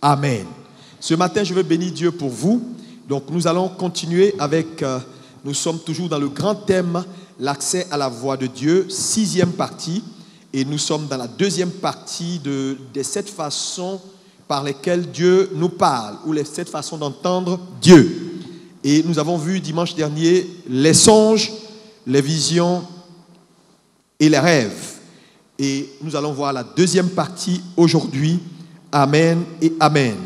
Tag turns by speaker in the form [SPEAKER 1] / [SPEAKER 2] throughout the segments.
[SPEAKER 1] Amen. Ce matin, je veux bénir Dieu pour vous. Donc, nous allons continuer avec, nous sommes toujours dans le grand thème, l'accès à la voix de Dieu, 6e partie. Et nous sommes dans la 2e partie de 7 façons par lesquelles Dieu nous parle, ou les 7 façons d'entendre Dieu. Et nous avons vu dimanche dernier les songes, les visions et les rêves. Et nous allons voir la 2e partie aujourd'hui. Amen et Amen.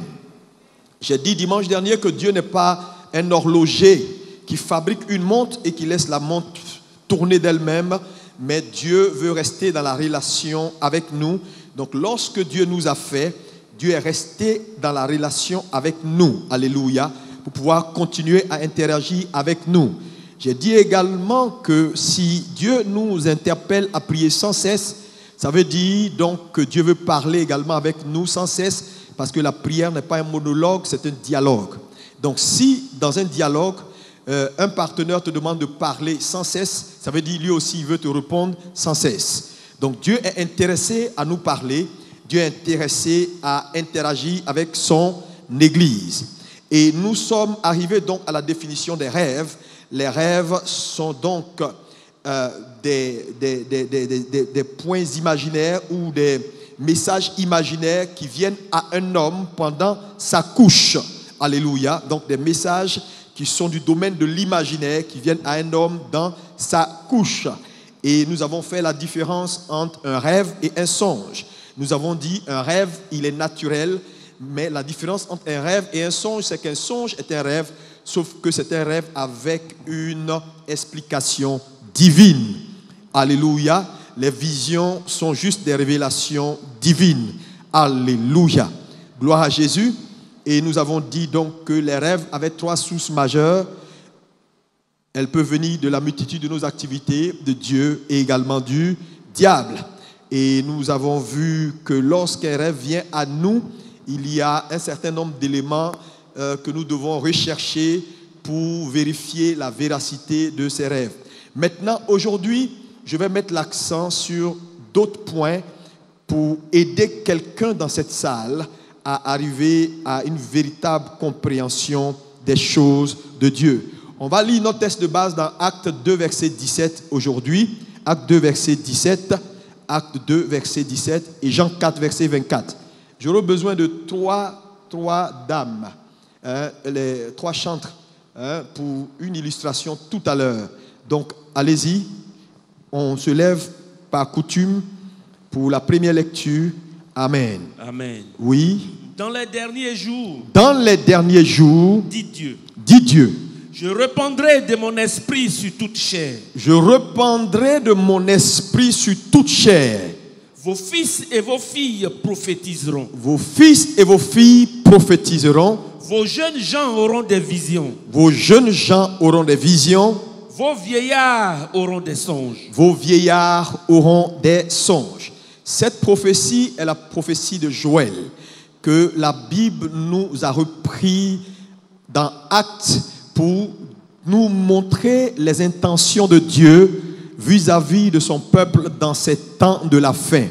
[SPEAKER 1] J'ai dit dimanche dernier que Dieu n'est pas un horloger qui fabrique une montre et qui laisse la montre tourner d'elle-même, mais Dieu veut rester dans la relation avec nous. Donc lorsque Dieu nous a fait, Dieu est resté dans la relation avec nous. Alléluia. Pour pouvoir continuer à interagir avec nous. J'ai dit également que si Dieu nous interpelle à prier sans cesse, ça veut dire donc que Dieu veut parler également avec nous sans cesse, parce que la prière n'est pas un monologue, c'est un dialogue. Donc si dans un dialogue, un partenaire te demande de parler sans cesse, ça veut dire lui aussi il veut te répondre sans cesse. Donc Dieu est intéressé à nous parler, Dieu est intéressé à interagir avec son Église. Et nous sommes arrivés donc à la définition des rêves. Les rêves sont donc des points imaginaires ou des messages imaginaires qui viennent à un homme pendant sa couche. Alléluia. Donc des messages qui sont du domaine de l'imaginaire, qui viennent à un homme dans sa couche. Et nous avons fait la différence entre un rêve et un songe. Nous avons dit un rêve, il est naturel, mais la différence entre un rêve et un songe, c'est qu'un songe est un rêve, sauf que c'est un rêve avec une explication divine. Alléluia. Les visions sont juste des révélations divines. Alléluia. Gloire à Jésus. Et nous avons dit donc que les rêves avaient 3 sources majeures. Elles peuvent venir de la multitude de nos activités, de Dieu et également du diable. Et nous avons vu que lorsqu'un rêve vient à nous, il y a un certain nombre d'éléments que nous devons rechercher pour vérifier la véracité de ces rêves. Maintenant, aujourd'hui, je vais mettre l'accent sur d'autres points pour aider quelqu'un dans cette salle à arriver à une véritable compréhension des choses de Dieu. On va lire notre texte de base dans Acte 2, verset 17 aujourd'hui. Acte 2, verset 17. Acte 2, verset 17 et Jean 4, verset 24. J'aurai besoin de trois dames, les 3 chantres, pour une illustration tout à l'heure. Donc, allez-y. On se lève par coutume pour la première lecture. Amen.
[SPEAKER 2] Amen.
[SPEAKER 1] Oui.
[SPEAKER 2] Dans les derniers jours.
[SPEAKER 1] Dans les derniers jours.
[SPEAKER 2] Dit Dieu.
[SPEAKER 1] Dit Dieu.
[SPEAKER 2] Je répandrai de mon esprit sur toute chair.
[SPEAKER 1] Je répandrai de mon esprit sur toute chair.
[SPEAKER 2] Vos fils et vos filles prophétiseront.
[SPEAKER 1] Vos fils et vos filles prophétiseront.
[SPEAKER 2] Vos jeunes gens auront des visions.
[SPEAKER 1] Vos jeunes gens auront des visions.
[SPEAKER 2] Vos vieillards auront des songes.
[SPEAKER 1] Vos vieillards auront des songes. Cette prophétie est la prophétie de Joël que la Bible nous a repris dans Actes pour nous montrer les intentions de Dieu vis-à-vis de son peuple dans ces temps de la fin.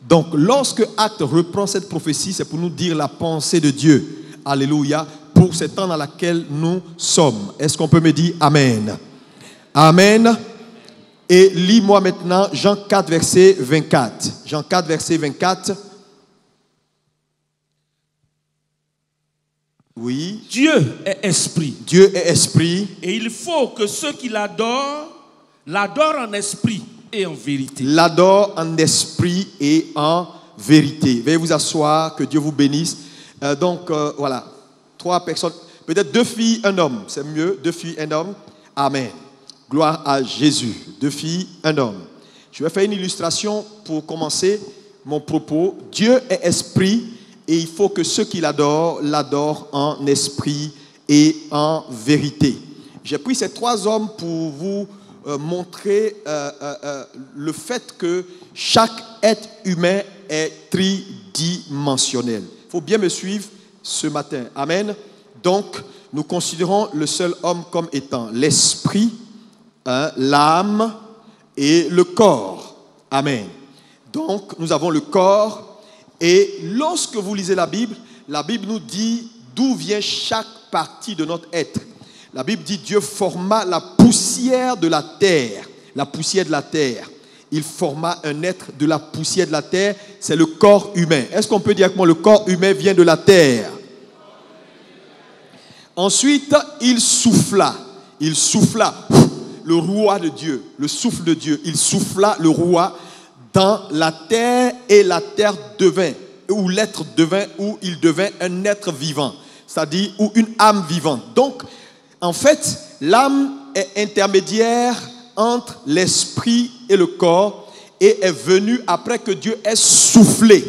[SPEAKER 1] Donc, lorsque Actes reprend cette prophétie, c'est pour nous dire la pensée de Dieu. Alléluia. Pour ces temps dans lesquels nous sommes. Est-ce qu'on peut me dire Amen? Amen. Et lis-moi maintenant Jean 4, verset 24. Jean 4, verset 24. Oui.
[SPEAKER 2] Dieu est esprit.
[SPEAKER 1] Dieu est esprit.
[SPEAKER 2] Et il faut que ceux qui l'adorent en esprit et en vérité.
[SPEAKER 1] L'adorent en esprit et en vérité. Veuillez vous asseoir, que Dieu vous bénisse. Voilà. 3 personnes. Peut-être 2 filles, 1 homme. C'est mieux. 2 filles, 1 homme. Amen. Gloire à Jésus. 2 filles, 1 homme. Je vais faire une illustration pour commencer mon propos. Dieu est esprit et il faut que ceux qui l'adorent en esprit et en vérité. J'ai pris ces 3 hommes pour vous montrer le fait que chaque être humain est tridimensionnel. Il faut bien me suivre ce matin. Amen. Donc, nous considérons le seul homme comme étant l'esprit, l'âme et le corps. Amen. Donc, nous avons le corps. Et lorsque vous lisez la Bible la Bible nous dit d'où vient chaque partie de notre être. La Bible dit Dieu forma la poussière de la terre. La poussière de la terre. Il forma un être de la poussière de la terre. C'est le corps humain. Est-ce qu'on peut dire que le corps humain vient de la terre? Ensuite, il souffla. Il souffla le roi de Dieu, le souffle de Dieu. Il souffla le roi dans la terre et la terre devint, ou l'être devint, ou il devint un être vivant. C'est-à-dire, ou une âme vivante. Donc, en fait, l'âme est intermédiaire entre l'esprit et le corps et est venue après que Dieu ait soufflé.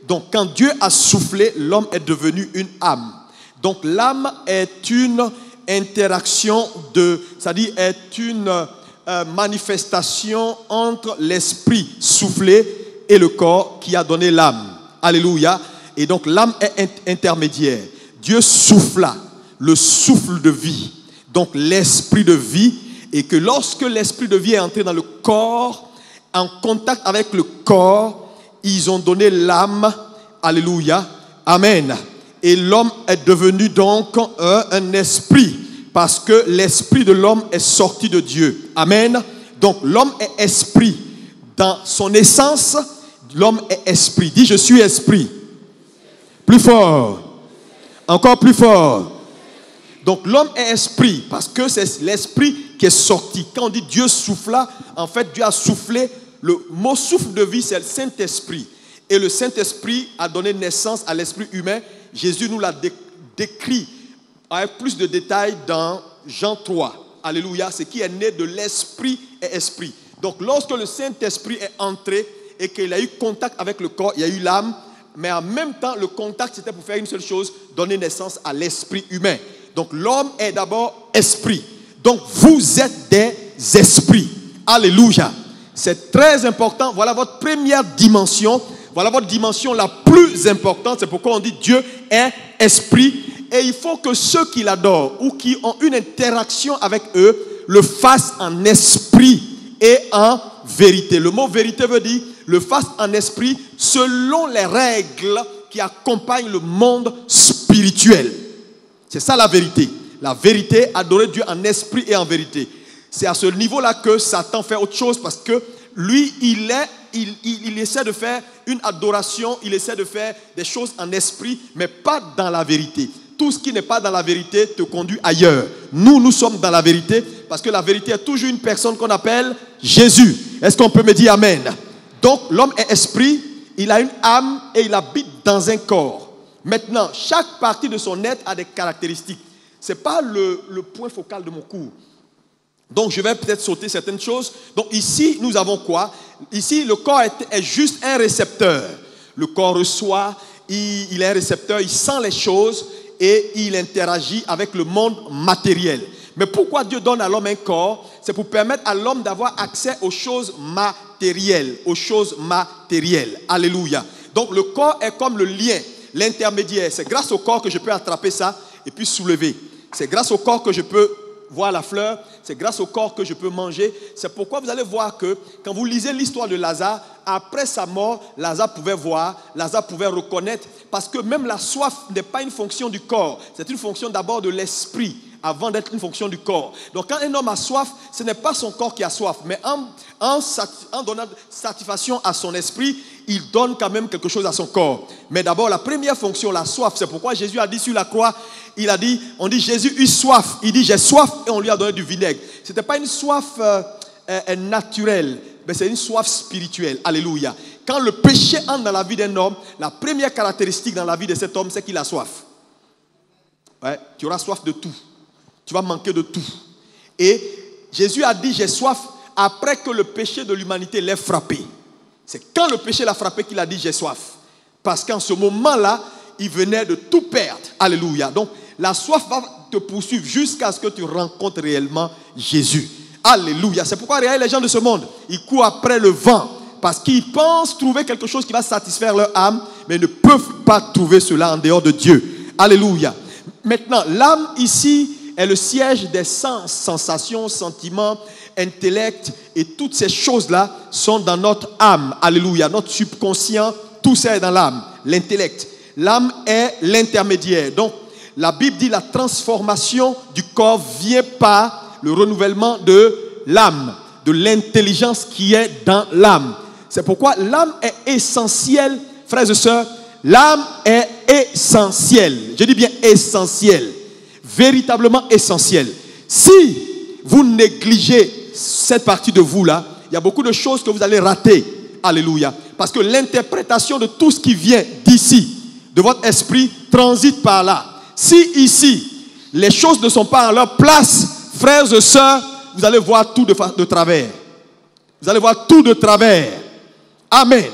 [SPEAKER 1] Donc, quand Dieu a soufflé, l'homme est devenu une âme. Donc, l'âme est une interaction c'est-à-dire est une manifestation entre l'esprit soufflé et le corps qui a donné l'âme. Alléluia. Et donc, l'âme est intermédiaire. Dieu souffla le souffle de vie, donc l'esprit de vie, et que lorsque l'esprit de vie est entré dans le corps, en contact avec le corps, ils ont donné l'âme. Alléluia. Amen. Et l'homme est devenu donc un esprit, parce que l'esprit de l'homme est sorti de Dieu. Amen. Donc l'homme est esprit. Dans son essence, l'homme est esprit. Dis, je suis esprit. Plus fort. Encore plus fort. Donc l'homme est esprit parce que c'est l'esprit qui est sorti. Quand on dit Dieu souffla, en fait Dieu a soufflé. Le mot souffle de vie, c'est le Saint-Esprit. Et le Saint-Esprit a donné naissance à l'esprit humain. Jésus nous l'a décrit avec plus de détails dans Jean 3. Alléluia. Ce qui est né de l'esprit est esprit. Donc lorsque le Saint-Esprit est entré et qu'il a eu contact avec le corps, il y a eu l'âme. Mais en même temps, le contact, c'était pour faire une seule chose, donner naissance à l'esprit humain. Donc l'homme est d'abord esprit. Donc vous êtes des esprits. Alléluia. C'est très important. Voilà votre première dimension. Voilà votre dimension la plus importante. C'est pourquoi on dit Dieu est esprit. Et il faut que ceux qui l'adorent ou qui ont une interaction avec eux le fassent en esprit et en vérité. Le mot vérité veut dire le fassent en esprit selon les règles qui accompagnent le monde spirituel. C'est ça la vérité. La vérité, adorer Dieu en esprit et en vérité. C'est à ce niveau-là que Satan fait autre chose parce que lui, il essaie de faire une adoration, il essaie de faire des choses en esprit, mais pas dans la vérité. Tout ce qui n'est pas dans la vérité te conduit ailleurs. Nous sommes dans la vérité parce que la vérité est toujours une personne qu'on appelle Jésus. Est-ce qu'on peut me dire Amen? Donc, l'homme est esprit, il a une âme et il habite dans un corps. Maintenant, chaque partie de son être a des caractéristiques. Ce n'est pas le point focal de mon cours. Donc, je vais peut-être sauter certaines choses. Donc, ici, nous avons quoi? Ici, le corps est juste un récepteur. Le corps reçoit, il est un récepteur, il sent les choses et il interagit avec le monde matériel. Mais pourquoi Dieu donne à l'homme un corps? C'est pour permettre à l'homme d'avoir accès aux choses matérielles. Aux choses matérielles. Alléluia. Donc, le corps est comme le lien, l'intermédiaire. C'est grâce au corps que je peux attraper ça et puis soulever. C'est grâce au corps que je peux voir la fleur. C'est grâce au corps que je peux manger. C'est pourquoi vous allez voir que quand vous lisez l'histoire de Lazare, après sa mort, Lazare pouvait voir, Lazare pouvait reconnaître, parce que même la soif n'est pas une fonction du corps. C'est une fonction d'abord de l'esprit, avant d'être une fonction du corps. Donc quand un homme a soif, ce n'est pas son corps qui a soif, mais en donnant satisfaction à son esprit, il donne quand même quelque chose à son corps. Mais d'abord, la première fonction, la soif, c'est pourquoi Jésus a dit sur la croix, on dit Jésus eut soif. Il dit j'ai soif et on lui a donné du vinaigre. Ce n'était pas une soif naturelle, mais c'est une soif spirituelle. Alléluia. Quand le péché entre dans la vie d'un homme, la première caractéristique dans la vie de cet homme, c'est qu'il a soif. Ouais, tu auras soif de tout. Tu vas manquer de tout. Et Jésus a dit j'ai soif après que le péché de l'humanité l'ait frappé. C'est quand le péché l'a frappé qu'il a dit j'ai soif. Parce qu'en ce moment-là, il venait de tout perdre. Alléluia. Donc, la soif va te poursuivre jusqu'à ce que tu rencontres réellement Jésus. Alléluia. C'est pourquoi regardez les gens de ce monde. Ils courent après le vent. Parce qu'ils pensent trouver quelque chose qui va satisfaire leur âme. Mais ils ne peuvent pas trouver cela en dehors de Dieu. Alléluia. Maintenant, l'âme ici est le siège des sens, sensations, sentiments, intellect. Et toutes ces choses-là sont dans notre âme. Alléluia. Notre subconscient, tout ça est dans l'âme. L'intellect. L'âme est l'intermédiaire. Donc, la Bible dit la transformation du corps vient par le renouvellement de l'âme, de l'intelligence qui est dans l'âme. C'est pourquoi l'âme est essentielle, frères et sœurs. L'âme est essentielle. Je dis bien essentielle. Véritablement essentielle. Si vous négligez cette partie de vous là, il y a beaucoup de choses que vous allez rater. Alléluia. Parce que l'interprétation de tout ce qui vient d'ici, de votre esprit, transite par là. Si ici, les choses ne sont pas en leur place, frères et sœurs, vous allez voir tout de travers. Vous allez voir tout de travers. Amen.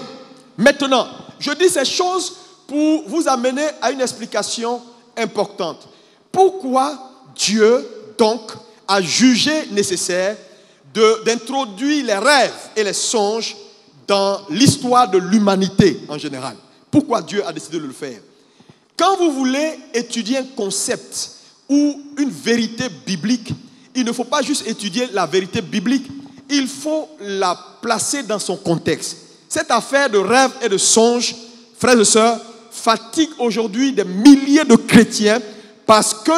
[SPEAKER 1] Maintenant, je dis ces choses pour vous amener à une explication importante. Pourquoi Dieu, donc, a jugé nécessaire d'introduire les rêves et les songes dans l'histoire de l'humanité en général? Pourquoi Dieu a décidé de le faire? Quand vous voulez étudier un concept ou une vérité biblique, il ne faut pas juste étudier la vérité biblique, il faut la placer dans son contexte. Cette affaire de rêves et de songes, frères et sœurs, fatigue aujourd'hui des milliers de chrétiens parce que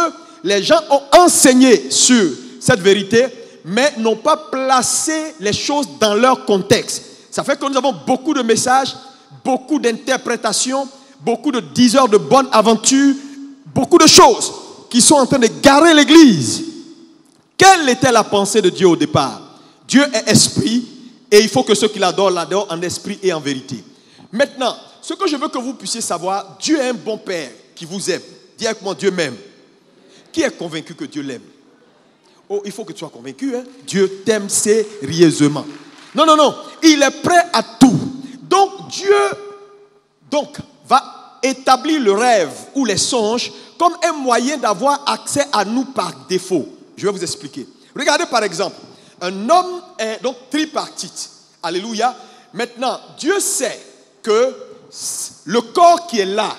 [SPEAKER 1] les gens ont enseigné sur cette vérité, mais n'ont pas placé les choses dans leur contexte. Ça fait que nous avons beaucoup de messages, beaucoup d'interprétations, beaucoup de diseurs de bonne aventure, beaucoup de choses qui sont en train de garer l'Église. Quelle était la pensée de Dieu au départ? Dieu est esprit et il faut que ceux qui l'adorent en esprit et en vérité. Maintenant, ce que je veux que vous puissiez savoir, Dieu est un bon Père qui vous aime. Dis avec moi, Dieu m'aime. Qui est convaincu que Dieu l'aime? Oh, il faut que tu sois convaincu. Hein? Dieu t'aime sérieusement. Non, non, non. Il est prêt à tout. Donc, Dieu va établir le rêve ou les songes comme un moyen d'avoir accès à nous par défaut. Je vais vous expliquer. Regardez par exemple, un homme est donc tripartite. Alléluia. Maintenant, Dieu sait que le corps qui est là,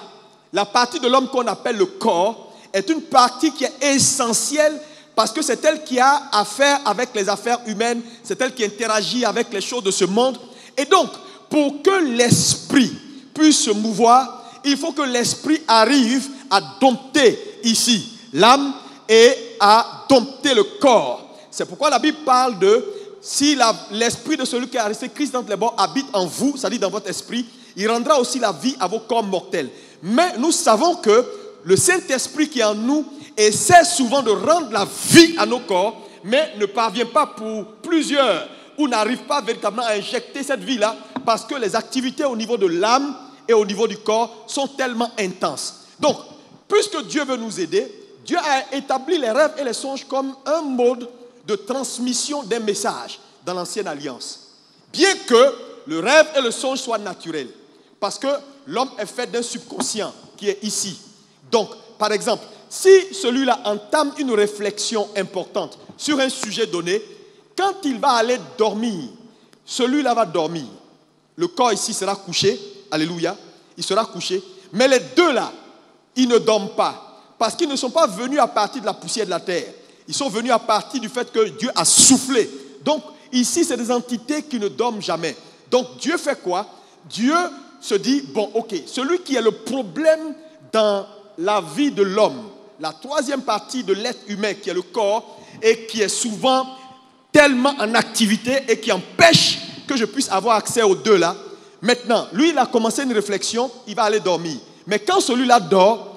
[SPEAKER 1] la partie de l'homme qu'on appelle le corps, est une partie qui est essentielle parce que c'est elle qui a affaire avec les affaires humaines, c'est elle qui interagit avec les choses de ce monde. Et donc, pour que l'esprit puisse se mouvoir, il faut que l'esprit arrive à dompter ici l'âme et à dompter le corps. C'est pourquoi la Bible parle de si l'esprit de celui qui a resté Christ dans les bords habite en vous, c'est-à-dire dans votre esprit, il rendra aussi la vie à vos corps mortels. Mais nous savons que le Saint-Esprit qui est en nous essaie souvent de rendre la vie à nos corps, mais ne parvient pas pour plusieurs ou n'arrive pas véritablement à injecter cette vie-là parce que les activités au niveau de l'âme et au niveau du corps sont tellement intenses. Donc, puisque Dieu veut nous aider, Dieu a établi les rêves et les songes comme un mode de transmission d'un message dans l'ancienne alliance. Bien que le rêve et le songe soient naturels, parce que l'homme est fait d'un subconscient qui est ici. Donc, par exemple, si celui-là entame une réflexion importante sur un sujet donné, quand il va aller dormir, celui-là va dormir. Le corps ici sera couché, alléluia, il sera couché. Mais les deux là, ils ne dorment pas, parce qu'ils ne sont pas venus à partir de la poussière de la terre. Ils sont venus à partir du fait que Dieu a soufflé. Donc, ici, c'est des entités qui ne dorment jamais. Donc, Dieu fait quoi? Dieu se dit, bon, ok, celui qui est le problème dans la vie de l'homme, la troisième partie de l'être humain qui est le corps et qui est souvent tellement en activité et qui empêche que je puisse avoir accès aux deux là. Maintenant, lui, il a commencé une réflexion, il va aller dormir. Mais quand celui-là dort,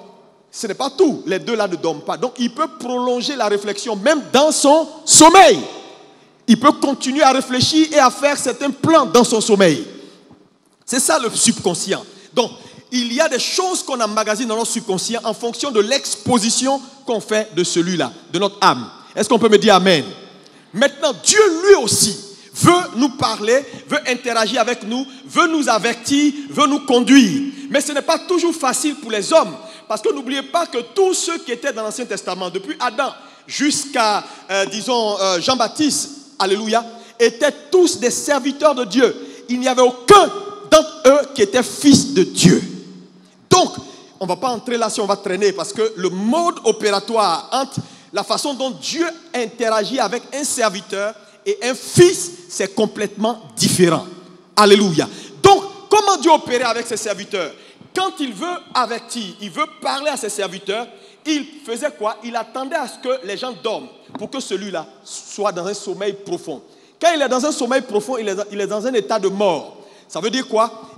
[SPEAKER 1] ce n'est pas tout. Les deux là ne dorment pas. Donc, il peut prolonger la réflexion même dans son sommeil. Il peut continuer à réfléchir et à faire certains plans dans son sommeil. C'est ça le subconscient. Donc, il y a des choses qu'on emmagasine dans notre subconscient en fonction de l'exposition qu'on fait de celui-là, de notre âme. Est-ce qu'on peut me dire amen? Maintenant, Dieu lui aussi veut nous parler, veut interagir avec nous, veut nous avertir, veut nous conduire. Mais ce n'est pas toujours facile pour les hommes. Parce que n'oubliez pas que tous ceux qui étaient dans l'Ancien Testament, depuis Adam jusqu'à, Jean-Baptiste, alléluia, étaient tous des serviteurs de Dieu. Il n'y avait aucun d'entre eux qui était fils de Dieu. Donc, on ne va pas entrer là si on va traîner, parce que le mode opératoire entre la façon dont Dieu interagit avec un serviteur et un fils, c'est complètement différent. Alléluia. Donc, comment Dieu opérait avec ses serviteurs? quand il veut avertir, il veut parler à ses serviteurs, il faisait quoi? Il attendait à ce que les gens dorment pour que celui-là soit dans un sommeil profond. Quand il est dans un sommeil profond, il est dans un état de mort. Ça veut dire quoi?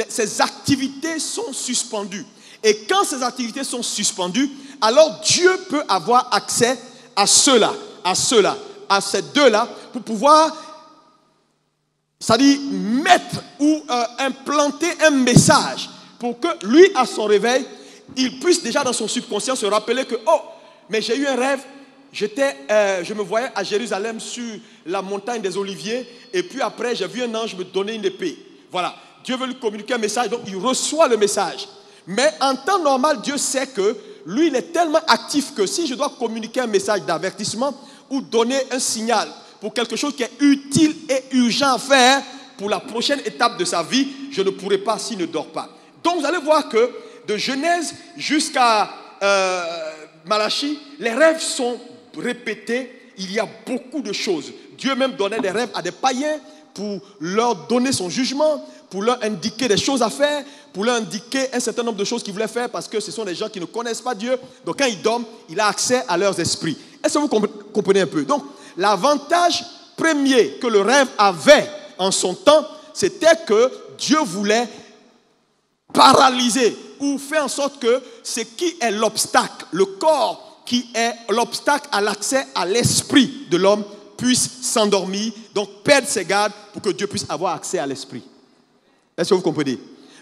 [SPEAKER 1] Ses activités sont suspendues. Et quand ces activités sont suspendues, alors Dieu peut avoir accès à ceux-là, à ces deux-là, pour pouvoir, c'est-à-dire mettre ou implanter un message pour que lui, à son réveil, il puisse déjà dans son subconscient se rappeler que, oh, mais j'ai eu un rêve, je me voyais à Jérusalem sur la montagne des Oliviers, et puis après, j'ai vu un ange me donner une épée. Voilà, Dieu veut lui communiquer un message, donc il reçoit le message. Mais en temps normal, Dieu sait que lui, il est tellement actif que si je dois communiquer un message d'avertissement ou donner un signal pour quelque chose qui est utile et urgent à faire pour la prochaine étape de sa vie, je ne pourrai pas s'il ne dort pas. Donc vous allez voir que de Genèse jusqu'à Malachie, les rêves sont répétés. Il y a beaucoup de choses. Dieu même donnait des rêves à des païens pour leur donner son jugement, pour leur indiquer des choses à faire, pour leur indiquer un certain nombre de choses qu'ils voulaient faire parce que ce sont des gens qui ne connaissent pas Dieu. Donc quand ils dorment, il a accès à leurs esprits. Est-ce que vous comprenez un peu? Donc l'avantage premier que le rêve avait en son temps, c'était que Dieu voulait paralyser ou faire en sorte que ce qui est l'obstacle, le corps qui est l'obstacle à l'accès à l'esprit de l'homme puisse s'endormir, donc perdre ses gardes pour que Dieu puisse avoir accès à l'esprit. Est-ce que vous comprenez?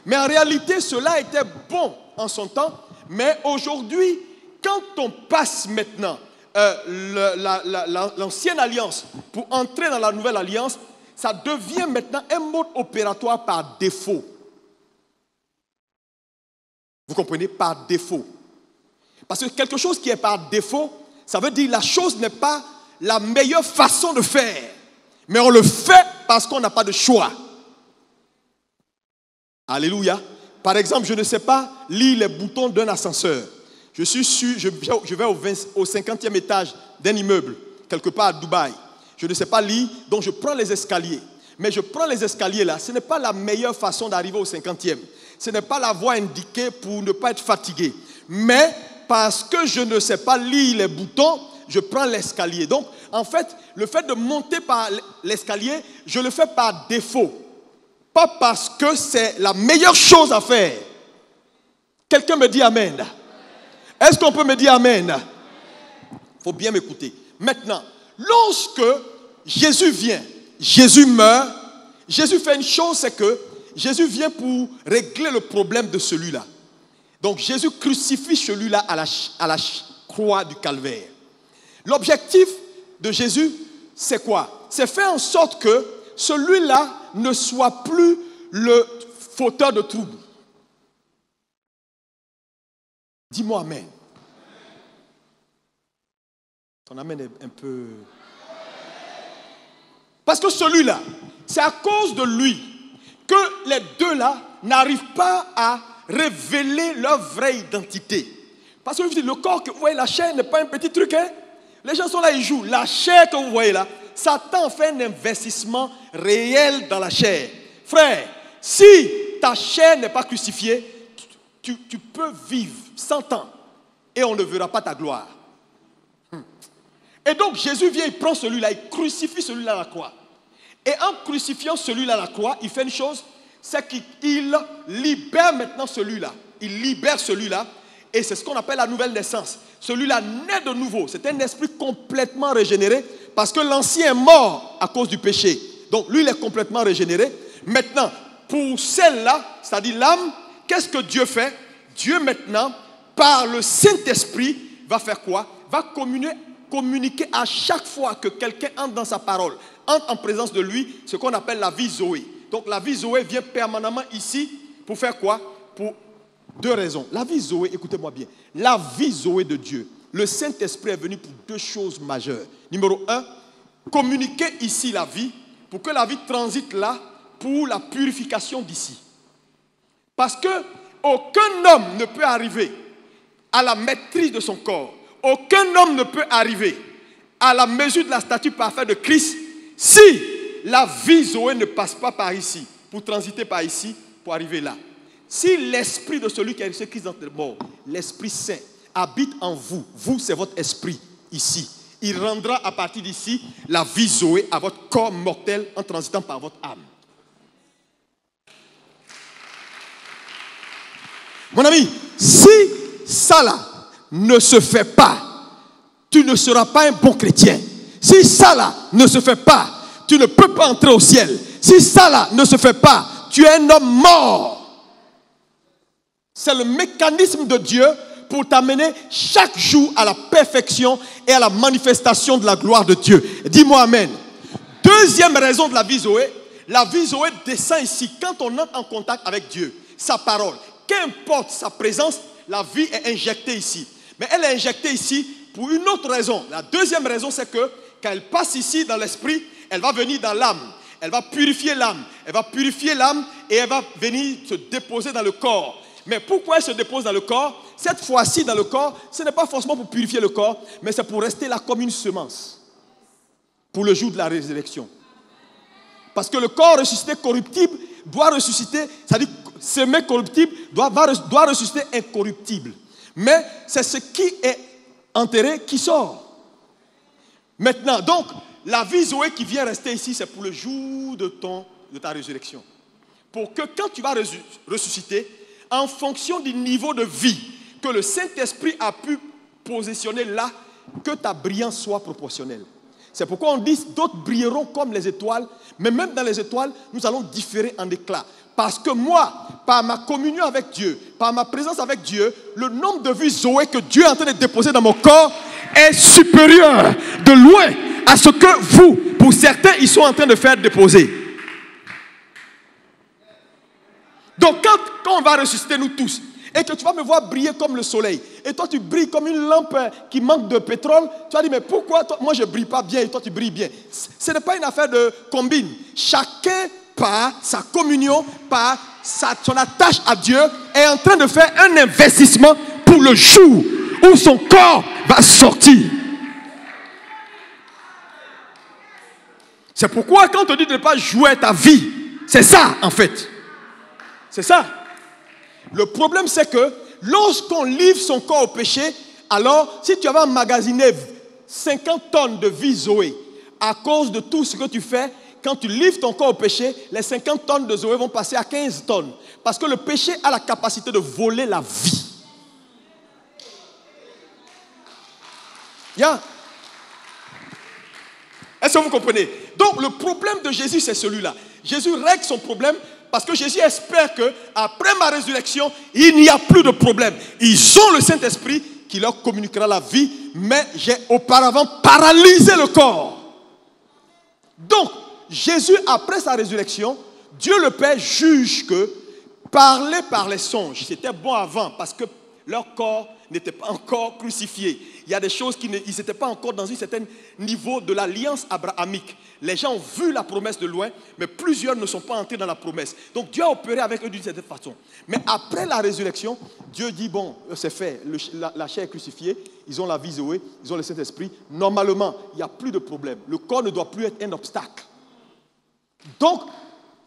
[SPEAKER 1] Mais en réalité, cela était bon en son temps, mais aujourd'hui, quand on passe maintenant l'ancienne alliance pour entrer dans la nouvelle alliance, ça devient maintenant un mode opératoire par défaut. Vous comprenez? Par défaut. Parce que quelque chose qui est par défaut, ça veut dire que la chose n'est pas la meilleure façon de faire. Mais on le fait parce qu'on n'a pas de choix. Alléluia. Par exemple, je ne sais pas lire les boutons d'un ascenseur. Je vais au 50e étage d'un immeuble, quelque part à Dubaï. Je ne sais pas lire, donc je prends les escaliers. Mais je prends les escaliers là, ce n'est pas la meilleure façon d'arriver au 50e. Ce n'est pas la voie indiquée pour ne pas être fatigué. Mais parce que je ne sais pas lire les boutons, je prends l'escalier. Donc, en fait, le fait de monter par l'escalier, je le fais par défaut. Pas parce que c'est la meilleure chose à faire. Quelqu'un me dit Amen. Est-ce qu'on peut me dire Amen? Il faut bien m'écouter. Maintenant, lorsque Jésus vient, Jésus meurt, Jésus fait une chose, c'est que Jésus vient pour régler le problème de celui-là. Donc Jésus crucifie celui-là à la croix du calvaire. L'objectif de Jésus, c'est quoi? C'est faire en sorte que celui-là ne soit plus le fauteur de troubles. Dis-moi Amen. Ton Amen est un peu... Parce que celui-là, c'est à cause de lui que les deux-là n'arrivent pas à révéler leur vraie identité. Parce que le corps que vous voyez, la chair n'est pas un petit truc. Hein? Les gens sont là, ils jouent. La chair que vous voyez là, Satan fait un investissement réel dans la chair. Frère, si ta chair n'est pas crucifiée, tu peux vivre 100 ans et on ne verra pas ta gloire. Et donc Jésus vient, il prend celui-là, il crucifie celui-là à la croix. Et en crucifiant celui-là à la croix, il fait une chose, c'est qu'il libère maintenant celui-là. Il libère celui-là et c'est ce qu'on appelle la nouvelle naissance. Celui-là naît de nouveau. C'est un esprit complètement régénéré parce que l'ancien est mort à cause du péché. Donc lui, il est complètement régénéré. Maintenant, pour celle-là, c'est-à-dire l'âme, qu'est-ce que Dieu fait? Dieu maintenant, par le Saint-Esprit, va faire quoi? Va communiquer à chaque fois que quelqu'un entre dans sa parole, entre en présence de lui, ce qu'on appelle la vie Zoé. Donc la vie Zoé vient permanemment ici pour faire quoi? Pour deux raisons. La vie Zoé, écoutez-moi bien, la vie Zoé de Dieu, le Saint-Esprit est venu pour deux choses majeures. Numéro 1, communiquer ici la vie, pour que la vie transite là pour la purification d'ici. Parce que aucun homme ne peut arriver à la maîtrise de son corps. Aucun homme ne peut arriver à la mesure de la stature parfaite de Christ si la vie Zoé ne passe pas par ici, pour transiter par ici, pour arriver là. Si l'esprit de celui qui a ressuscité Christ d'entre les morts, l'Esprit Saint, habite en vous, vous c'est votre esprit ici, il rendra à partir d'ici la vie Zoé à votre corps mortel en transitant par votre âme. Mon ami, si ça là ne se fait pas, tu ne seras pas un bon chrétien. Si ça là ne se fait pas, tu ne peux pas entrer au ciel. Si ça là ne se fait pas, tu es un homme mort. C'est le mécanisme de Dieu pour t'amener chaque jour à la perfection et à la manifestation de la gloire de Dieu. Dis-moi amen. Deuxième raison de la vie Zoé descend ici quand on entre en contact avec Dieu, sa parole. Qu'importe sa présence, la vie est injectée ici. Mais elle est injectée ici pour une autre raison. La deuxième raison, c'est que quand elle passe ici dans l'esprit, elle va venir dans l'âme. Elle va purifier l'âme. Elle va purifier l'âme et elle va venir se déposer dans le corps. Mais pourquoi elle se dépose dans le corps? Cette fois-ci dans le corps, ce n'est pas forcément pour purifier le corps, mais c'est pour rester là comme une semence pour le jour de la résurrection. Parce que le corps ressuscité corruptible doit ressusciter, c'est-à-dire semé corruptible doit ressusciter incorruptible. Mais c'est ce qui est enterré qui sort. Maintenant, donc, la vie Zoé qui vient rester ici, c'est pour le jour de ta résurrection. Pour que quand tu vas ressusciter, en fonction du niveau de vie que le Saint-Esprit a pu positionner là, que ta brillance soit proportionnelle. C'est pourquoi on dit d'autres brilleront comme les étoiles, mais même dans les étoiles, nous allons différer en éclats. Parce que moi, par ma communion avec Dieu, par ma présence avec Dieu, le nombre de vies Zoé que Dieu est en train de déposer dans mon corps est supérieur de loin à ce que vous, pour certains, ils sont en train de faire déposer. Donc quand on va ressusciter nous tous, et que tu vas me voir briller comme le soleil, et toi tu brilles comme une lampe qui manque de pétrole, tu vas dire mais pourquoi moi je ne brille pas bien et toi tu brilles bien? Ce n'est pas une affaire de combine. Chacun par sa communion, par son attache à Dieu, est en train de faire un investissement pour le jour où son corps va sortir. C'est pourquoi quand on te dit de ne pas jouer ta vie, c'est ça en fait. C'est ça. Le problème c'est que lorsqu'on livre son corps au péché, alors si tu avais emmagasiné 50 tonnes de vie Zoé, à cause de tout ce que tu fais, quand tu livres ton corps au péché, les 50 tonnes de Zoé vont passer à 15 tonnes. Parce que le péché a la capacité de voler la vie. Yeah. Est-ce que vous comprenez? Donc le problème de Jésus c'est celui-là. Jésus règle son problème parce que Jésus espère qu'après ma résurrection, il n'y a plus de problème. Ils ont le Saint-Esprit qui leur communiquera la vie, mais j'ai auparavant paralysé le corps. Donc, Jésus, après sa résurrection, Dieu le Père juge que parler par les songes, c'était bon avant parce que leur corps n'était pas encore crucifié. Il y a des choses ils n'étaient pas encore dans un certain niveau de l'alliance abrahamique. Les gens ont vu la promesse de loin, mais plusieurs ne sont pas entrés dans la promesse. Donc Dieu a opéré avec eux d'une certaine façon. Mais après la résurrection, Dieu dit, bon, c'est fait, la chair est crucifiée, ils ont la vie Zoé, ils ont le Saint-Esprit. Normalement, il n'y a plus de problème. Le corps ne doit plus être un obstacle. Donc,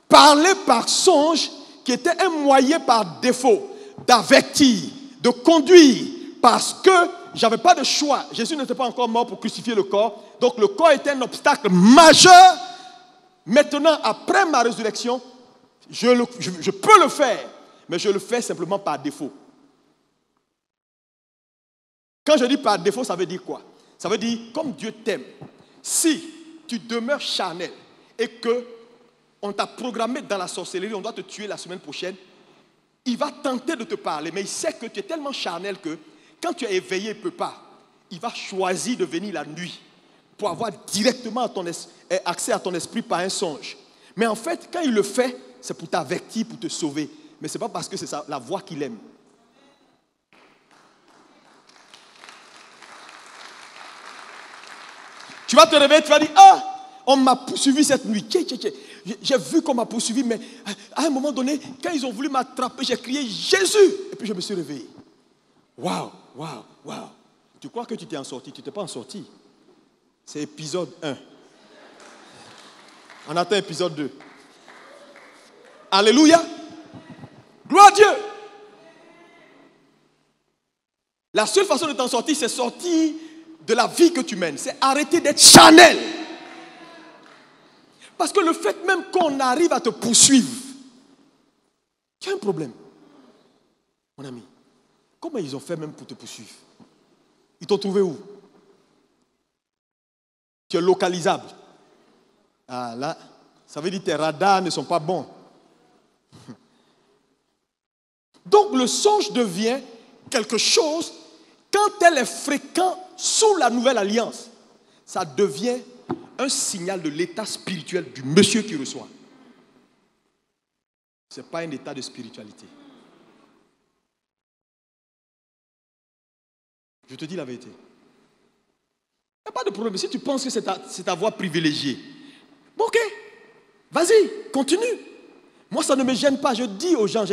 [SPEAKER 1] parler par songe, qui était un moyen par défaut d'avertir, de conduire, parce que j'avais pas de choix. Jésus n'était pas encore mort pour crucifier le corps. Donc le corps était un obstacle majeur. Maintenant, après ma résurrection, je peux le faire, mais je le fais simplement par défaut. Quand je dis par défaut, ça veut dire quoi? Ça veut dire, comme Dieu t'aime, si tu demeures charnel et que on t'a programmé dans la sorcellerie, on doit te tuer la semaine prochaine, il va tenter de te parler, mais il sait que tu es tellement charnel que quand tu es éveillé, il ne peut pas. Il va choisir de venir la nuit pour avoir directement accès à ton esprit par un songe. Mais en fait, quand il le fait, c'est pour t'avertir, pour te sauver. Mais ce n'est pas parce que c'est la voix qu'il aime. Tu vas te réveiller, tu vas dire, ah, on m'a poursuivi cette nuit. J'ai vu qu'on m'a poursuivi, mais à un moment donné, quand ils ont voulu m'attraper, j'ai crié Jésus. Et puis je me suis réveillé. Waouh, waouh, waouh. Tu crois que tu t'es en sorti? Tu ne t'es pas en sorti. C'est épisode 1. On attend épisode 2. Alléluia. Gloire à Dieu. La seule façon de t'en sortir, c'est sortir de la vie que tu mènes. C'est arrêter d'être charnel. Parce que le fait même qu'on arrive à te poursuivre, tu as un problème. Mon ami, comment ils ont fait même pour te poursuivre? Ils t'ont trouvé où? Tu es localisable. Ah là, ça veut dire que tes radars ne sont pas bons. Donc le songe devient quelque chose, quand elle est fréquente sous la nouvelle alliance, ça devient un signal de l'état spirituel du monsieur qui reçoit. Ce n'est pas un état de spiritualité. Je te dis la vérité. Il n'y a pas de problème. Si tu penses que c'est ta voie privilégiée, bon, ok, vas-y, continue. Moi, ça ne me gêne pas. Je dis aux gens,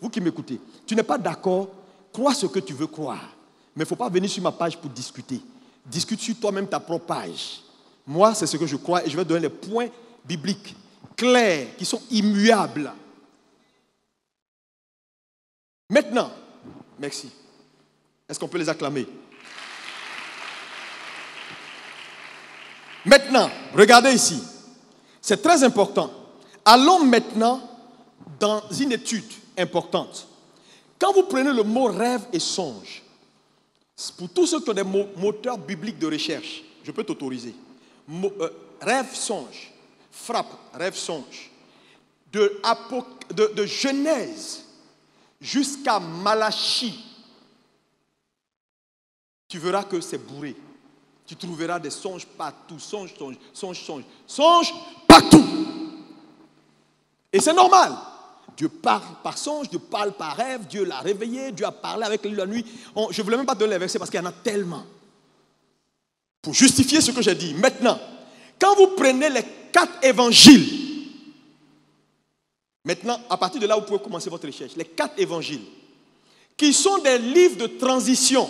[SPEAKER 1] vous qui m'écoutez, tu n'es pas d'accord, crois ce que tu veux croire. Mais il ne faut pas venir sur ma page pour discuter. Discute sur toi-même ta propre page. Moi, c'est ce que je crois et je vais donner les points bibliques clairs, qui sont immuables. Maintenant, merci. Est-ce qu'on peut les acclamer? Maintenant, regardez ici. C'est très important. Allons maintenant dans une étude importante. Quand vous prenez le mot rêve et songe, pour tous ceux qui ont des moteurs bibliques de recherche, je peux t'autoriser. Rêve, songe, frappe, rêve, songe. De Genèse jusqu'à Malachie, tu verras que c'est bourré. Tu trouveras des songes partout. Songe, songe, songe, songe. Songe partout. Et c'est normal. Dieu parle par songe, Dieu parle par rêve, Dieu l'a réveillé, Dieu a parlé avec lui la nuit. Je ne voulais même pas donner les versets parce qu'il y en a tellement. Pour justifier ce que j'ai dit. Maintenant, quand vous prenez les 4 évangiles, maintenant, à partir de là, vous pouvez commencer votre recherche. Les 4 évangiles, qui sont des livres de transition,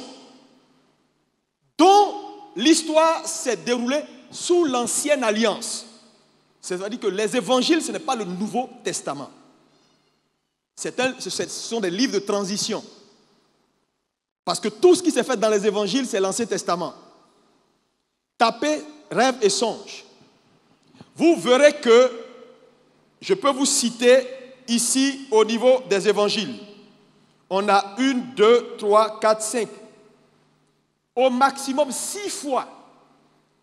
[SPEAKER 1] dont l'histoire s'est déroulée sous l'ancienne alliance. C'est-à-dire que les évangiles, ce n'est pas le Nouveau Testament. Ce sont des livres de transition. Parce que tout ce qui s'est fait dans les évangiles, c'est l'Ancien Testament. Tapez rêve et songe. Vous verrez que je peux vous citer ici au niveau des évangiles. On a 1, 2, 3, 4, 5. Au maximum 6 fois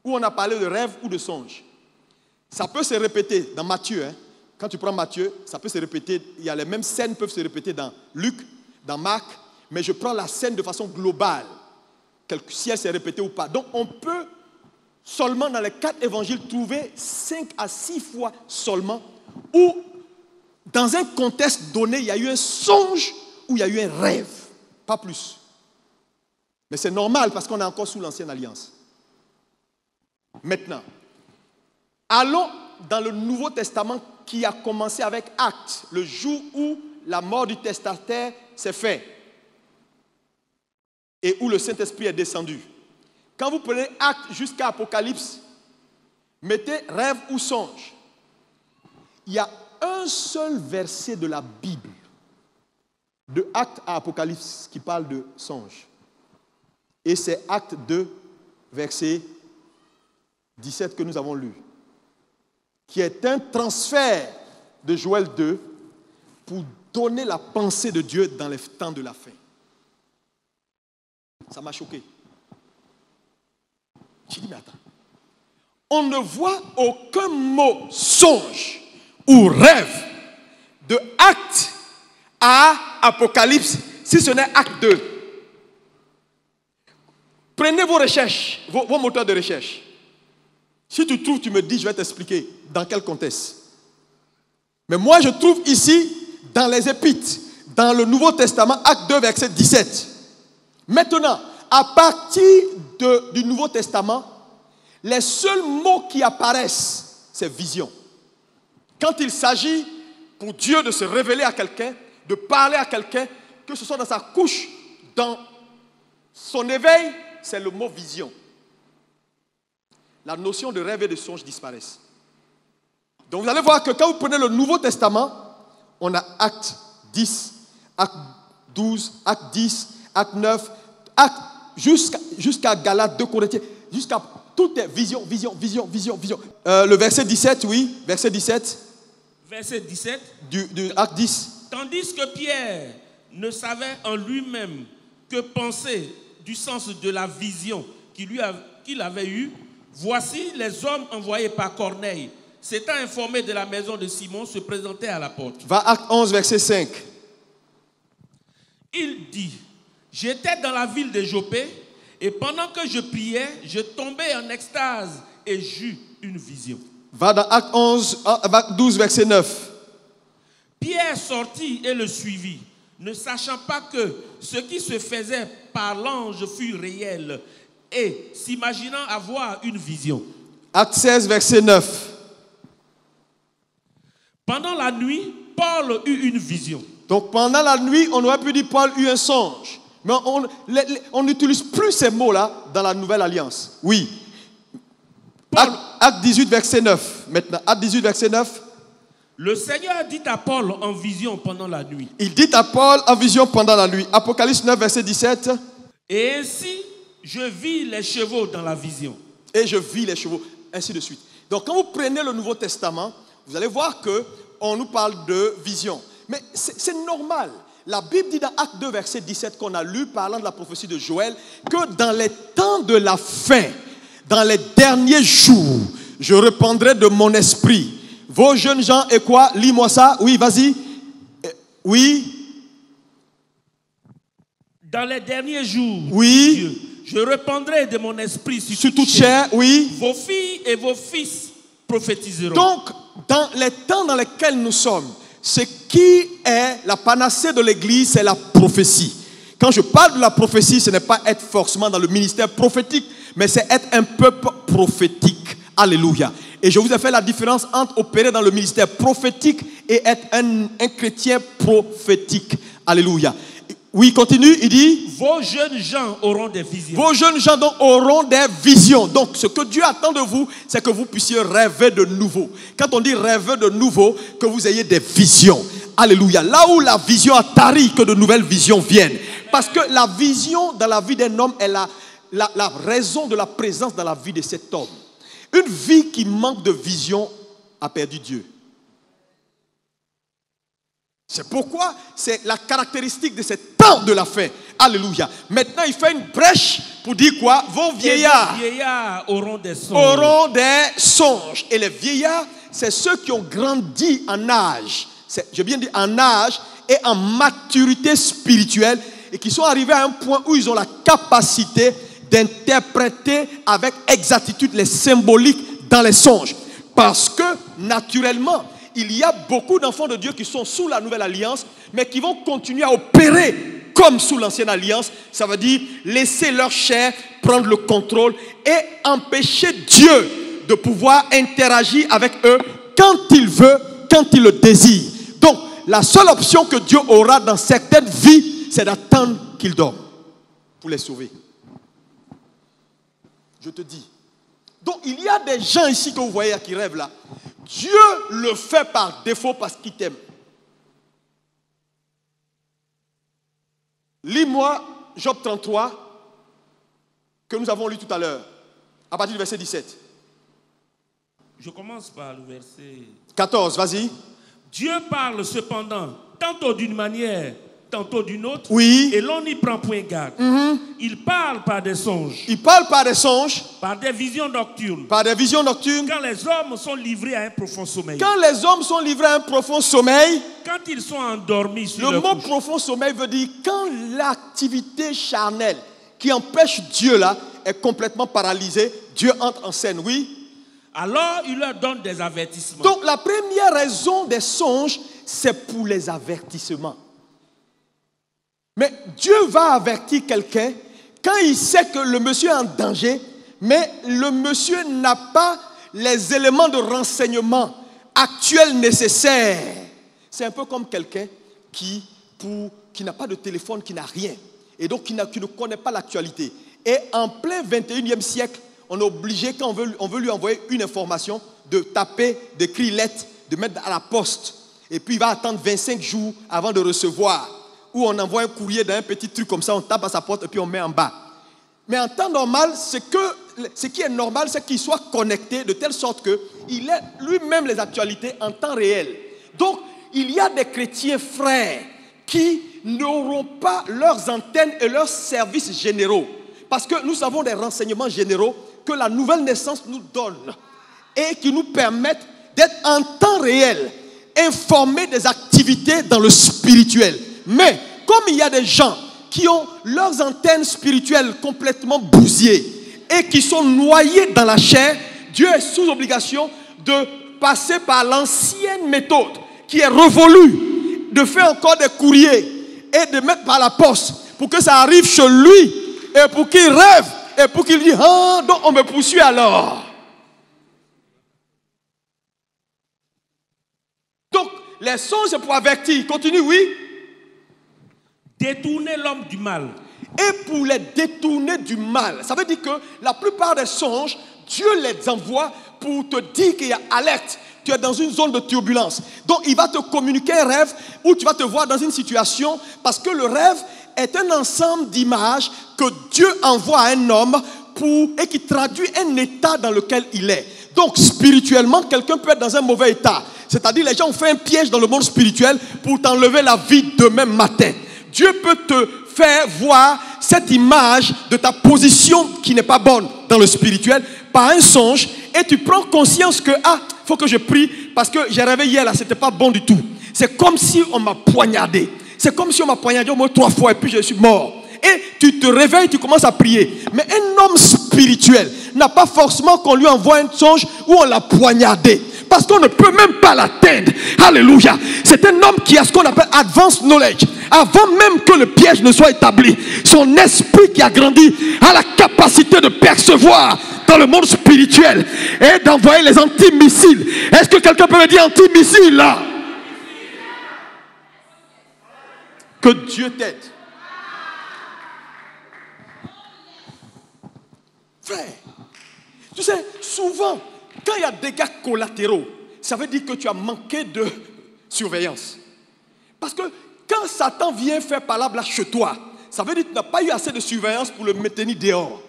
[SPEAKER 1] où on a parlé de rêve ou de songe. Ça peut se répéter dans Matthieu. Quand tu prends Matthieu, ça peut se répéter. Il y a les mêmes scènes peuvent se répéter dans Luc, dans Marc. Mais je prends la scène de façon globale. Si elle s'est répétée ou pas. Donc on peut seulement dans les 4 évangiles trouver 5 à 6 fois seulement où dans un contexte donné, il y a eu un songe ou il y a eu un rêve. Pas plus. Mais c'est normal parce qu'on est encore sous l'ancienne alliance. Maintenant, allons dans le Nouveau Testament qui a commencé avec Actes, le jour où la mort du testataire s'est faite et où le Saint-Esprit est descendu. Quand vous prenez Actes jusqu'à Apocalypse, mettez rêve ou songe. Il y a un seul verset de la Bible, de Actes à Apocalypse, qui parle de songe. Et c'est Acte 2, verset 17 que nous avons lu, qui est un transfert de Joël 2 pour donner la pensée de Dieu dans les temps de la fin. Ça m'a choqué. J'ai dit, mais attends. On ne voit aucun mot songe ou rêve de Acte à Apocalypse, si ce n'est Acte 2. Prenez vos recherches, vos moteurs de recherche. Si tu trouves, tu me dis, je vais t'expliquer dans quel contexte. Mais moi, je trouve ici, dans les Épîtres, dans le Nouveau Testament, Acte 2, verset 17. Maintenant, à partir du Nouveau Testament, les seuls mots qui apparaissent, c'est vision. Quand il s'agit pour Dieu de se révéler à quelqu'un, de parler à quelqu'un, que ce soit dans sa couche, dans son éveil, c'est le mot vision. La notion de rêve et de songe disparaissent. Donc vous allez voir que quand vous prenez le Nouveau Testament, on a Acte 10, Acte 12, Acte 10, Acte 9, Acte jusqu'à Galates, 2 Corinthiens, jusqu'à tout est vision. Le verset 17, oui, verset 17.
[SPEAKER 2] Verset 17.
[SPEAKER 1] Du Acte 10.
[SPEAKER 2] Tandis que Pierre ne savait en lui-même que penser du sens de la vision qu'il avait eue, voici les hommes envoyés par Corneille, s'étant informés de la maison de Simon, se présentaient à la porte.
[SPEAKER 1] Va Acte 11, verset 5.
[SPEAKER 2] Il dit, j'étais dans la ville de Jopé, et pendant que je priais, je tombais en extase et j'eus une vision.
[SPEAKER 1] Va dans Acte 12, verset 9.
[SPEAKER 2] Pierre sortit et le suivit, ne sachant pas que ce qui se faisait par l'ange fut réel, et s'imaginant avoir une vision.
[SPEAKER 1] Acte 16, verset 9.
[SPEAKER 2] Pendant la nuit, Paul eut une vision.
[SPEAKER 1] Donc pendant la nuit, on aurait pu dire Paul eut un songe. Mais on n'utilise plus ces mots-là dans la Nouvelle Alliance. Oui. Acte 18, verset 9. Maintenant, Acte 18, verset 9.
[SPEAKER 2] Le Seigneur dit à Paul en vision pendant la nuit.
[SPEAKER 1] Il dit à Paul en vision pendant la nuit. Apocalypse 9, verset 17.
[SPEAKER 2] Et ainsi, je vis les chevaux dans la vision.
[SPEAKER 1] Et je vis les chevaux, ainsi de suite. Donc quand vous prenez le Nouveau Testament, vous allez voir qu'on nous parle de vision. Mais c'est normal. La Bible dit dans Acte 2, verset 17 qu'on a lu, parlant de la prophétie de Joël, que dans les temps de la fin, dans les derniers jours, je répandrai de mon esprit. Vos jeunes gens et quoi? Lis-moi ça. Oui, vas-y. Oui.
[SPEAKER 2] Dans les derniers jours,
[SPEAKER 1] oui.
[SPEAKER 2] Dieu, je répandrai de mon esprit
[SPEAKER 1] sur toute chair. Oui.
[SPEAKER 2] Vos filles et vos fils prophétiseront.
[SPEAKER 1] Donc, dans les temps dans lesquels nous sommes, ce qui est la panacée de l'Église, c'est la prophétie. Quand je parle de la prophétie, ce n'est pas être forcément dans le ministère prophétique, mais c'est être un peuple prophétique. Alléluia. Et je vous ai fait la différence entre opérer dans le ministère prophétique et être un chrétien prophétique. Alléluia. Oui, continue, il dit...
[SPEAKER 2] Vos jeunes gens auront des visions.
[SPEAKER 1] Vos jeunes gens donc auront des visions. Donc, ce que Dieu attend de vous, c'est que vous puissiez rêver de nouveau. Quand on dit rêver de nouveau, que vous ayez des visions. Alléluia. Là où la vision a tari, que de nouvelles visions viennent. Parce que la vision dans la vie d'un homme est la raison de la présence dans la vie de cet homme. Une vie qui manque de vision a perdu Dieu. C'est pourquoi c'est la caractéristique de ce temps de la fin. Alléluia. Maintenant, il fait une brèche pour dire quoi? Vos vieillards,
[SPEAKER 2] auront des songes.
[SPEAKER 1] Auront des songes. Et les vieillards, c'est ceux qui ont grandi en âge. J'ai bien dit en âge et en maturité spirituelle et qui sont arrivés à un point où ils ont la capacité d'interpréter avec exactitude les symboliques dans les songes. Parce que, naturellement, il y a beaucoup d'enfants de Dieu qui sont sous la nouvelle alliance, mais qui vont continuer à opérer comme sous l'ancienne alliance. Ça veut dire laisser leur chair prendre le contrôle et empêcher Dieu de pouvoir interagir avec eux quand il veut, quand il le désire. Donc, la seule option que Dieu aura dans certaines vies, c'est d'attendre qu'ils dorment pour les sauver. Je te dis. Donc, il y a des gens ici que vous voyez qui rêvent là. Dieu le fait par défaut parce qu'il t'aime. Lis-moi Job 33 que nous avons lu tout à l'heure, à partir du verset 17.
[SPEAKER 2] Je commence par le verset
[SPEAKER 1] 14, vas-y.
[SPEAKER 2] Dieu parle cependant, tantôt d'une manière, tantôt d'une autre,
[SPEAKER 1] oui.
[SPEAKER 2] Et l'on n'y prend point garde. Il parle par des songes.
[SPEAKER 1] Il parle par des songes.
[SPEAKER 2] Par des visions nocturnes.
[SPEAKER 1] Par des visions nocturnes.
[SPEAKER 2] Quand les hommes sont livrés à un profond sommeil.
[SPEAKER 1] Quand les hommes sont livrés à un profond sommeil.
[SPEAKER 2] Quand ils sont endormis sur
[SPEAKER 1] le mot profond sommeil veut dire quand l'activité charnelle qui empêche Dieu là est complètement paralysée, Dieu entre en scène, oui.
[SPEAKER 2] Alors il leur donne des avertissements.
[SPEAKER 1] Donc la première raison des songes, c'est pour les avertissements. Mais Dieu va avertir quelqu'un quand il sait que le monsieur est en danger, mais le monsieur n'a pas les éléments de renseignement actuels nécessaires. C'est un peu comme quelqu'un qui n'a pas de téléphone, qui n'a rien, et donc qui ne connaît pas l'actualité. Et en plein 21e siècle, on est obligé, quand on veut lui envoyer une information, de taper, d'écrire lettre, de mettre à la poste. Et puis il va attendre 25 jours avant de recevoir. où on envoie un courrier dans un petit truc comme ça, on tape à sa porte et puis on met en bas. Mais en temps normal, ce qui est normal, c'est qu'il soit connecté de telle sorte qu'il ait lui-même les actualités en temps réel. Donc, il y a des chrétiens frères qui n'auront pas leurs antennes et leurs services généraux. Parce que nous avons des renseignements généraux que la nouvelle naissance nous donne et qui nous permettent d'être en temps réel informés des activités dans le spirituel. Mais comme il y a des gens qui ont leurs antennes spirituelles complètement bousillées et qui sont noyés dans la chair, Dieu est sous obligation de passer par l'ancienne méthode qui est révolue, de faire encore des courriers et de mettre par la poste pour que ça arrive chez lui et pour qu'il rêve et pour qu'il dise « Ah, donc on me poursuit alors ». Donc, les songes, c'est pour avertir. Continue, oui.
[SPEAKER 2] Détourner l'homme du mal.
[SPEAKER 1] Et pour les détourner du mal. Ça veut dire que la plupart des songes, Dieu les envoie pour te dire qu'il y a alerte. Tu es dans une zone de turbulence. Donc, il va te communiquer un rêve où tu vas te voir dans une situation parce que le rêve est un ensemble d'images que Dieu envoie à un homme et qui traduit un état dans lequel il est. Donc, spirituellement, quelqu'un peut être dans un mauvais état. C'est-à-dire, les gens ont fait un piège dans le monde spirituel pour t'enlever la vie demain matin. Dieu peut te faire voir cette image de ta position qui n'est pas bonne dans le spirituel par un songe et tu prends conscience que, il faut que je prie parce que j'ai rêvé hier, là, c'était pas bon du tout. C'est comme si on m'a poignardé. C'est comme si on m'a poignardé au moins 3 fois et puis je suis mort. Et tu te réveilles, tu commences à prier. Mais un homme spirituel n'a pas forcément qu'on lui envoie un songe où on l'a poignardé. Parce qu'on ne peut même pas l'atteindre. Alléluia. C'est un homme qui a ce qu'on appelle advanced knowledge. Avant même que le piège ne soit établi, son esprit qui a grandi a la capacité de percevoir dans le monde spirituel et d'envoyer les antimissiles. Est-ce que quelqu'un peut me dire antimissiles là? Que Dieu t'aide. Frère, tu sais, souvent, quand il y a des dégâts collatéraux, ça veut dire que tu as manqué de surveillance. Parce que quand Satan vient faire palabre là chez toi, ça veut dire que tu n'as pas eu assez de surveillance pour le maintenir dehors.